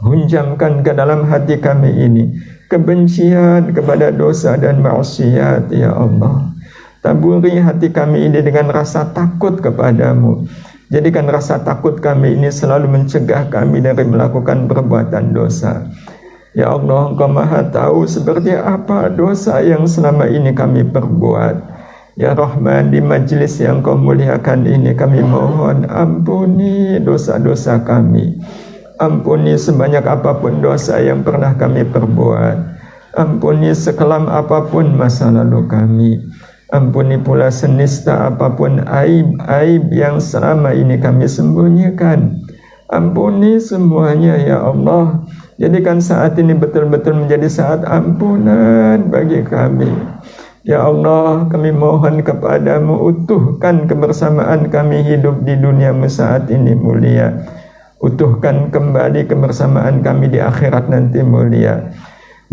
Hunjamkan ke dalam hati kami ini kebencian kepada dosa dan maksiat, ya Allah. Taburi hati kami ini dengan rasa takut kepadamu. Jadikan rasa takut kami ini selalu mencegah kami dari melakukan perbuatan dosa. Ya Allah, Engkau Maha tahu seperti apa dosa yang selama ini kami perbuat. Ya Rahman, di majlis yang Kau muliakan ini kami mohon ampuni dosa-dosa kami. Ampuni sebanyak apapun dosa yang pernah kami perbuat. Ampuni sekelam apapun masa lalu kami. Ampuni pula senista apapun aib-aib yang selama ini kami sembunyikan. Ampuni semuanya, ya Allah. Jadikan saat ini betul-betul menjadi saat ampunan bagi kami. Ya Allah, kami mohon kepadamu, utuhkan kebersamaan kami hidup di duniamu saat ini mulia. Utuhkan kembali kebersamaan kami di akhirat nanti mulia.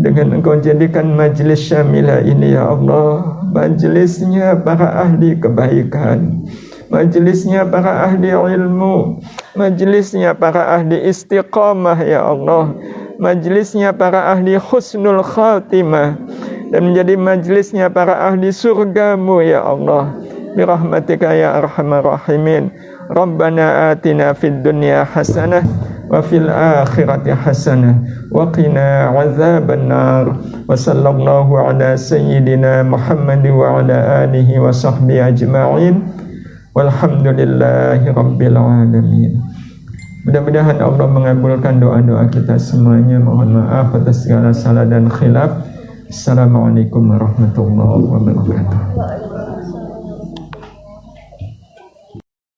Dengan Engkau jadikan majlis syamilah ini ya Allah, majlisnya para ahli kebaikan, majlisnya para ahli ilmu, majlisnya para ahli istiqamah ya Allah, majlisnya para ahli husnul khatimah, dan menjadi majlisnya para ahli surgamu ya Allah. Birahmatika ya arhamar rahimin. Rabbana atina fid dunya hasanah wa fil akhirati hasanah wa qina azaban nar. Wa sallallahu ala sayyidina Muhammad wa ala alihi wa sahbihi ajma'in. Walhamdulillahi rabbil alamin. Mudah-mudahan Allah mengabulkan doa-doa kita semuanya. Mohon maaf atas segala salah dan khilaf. Assalamualaikum warahmatullahi wabarakatuh.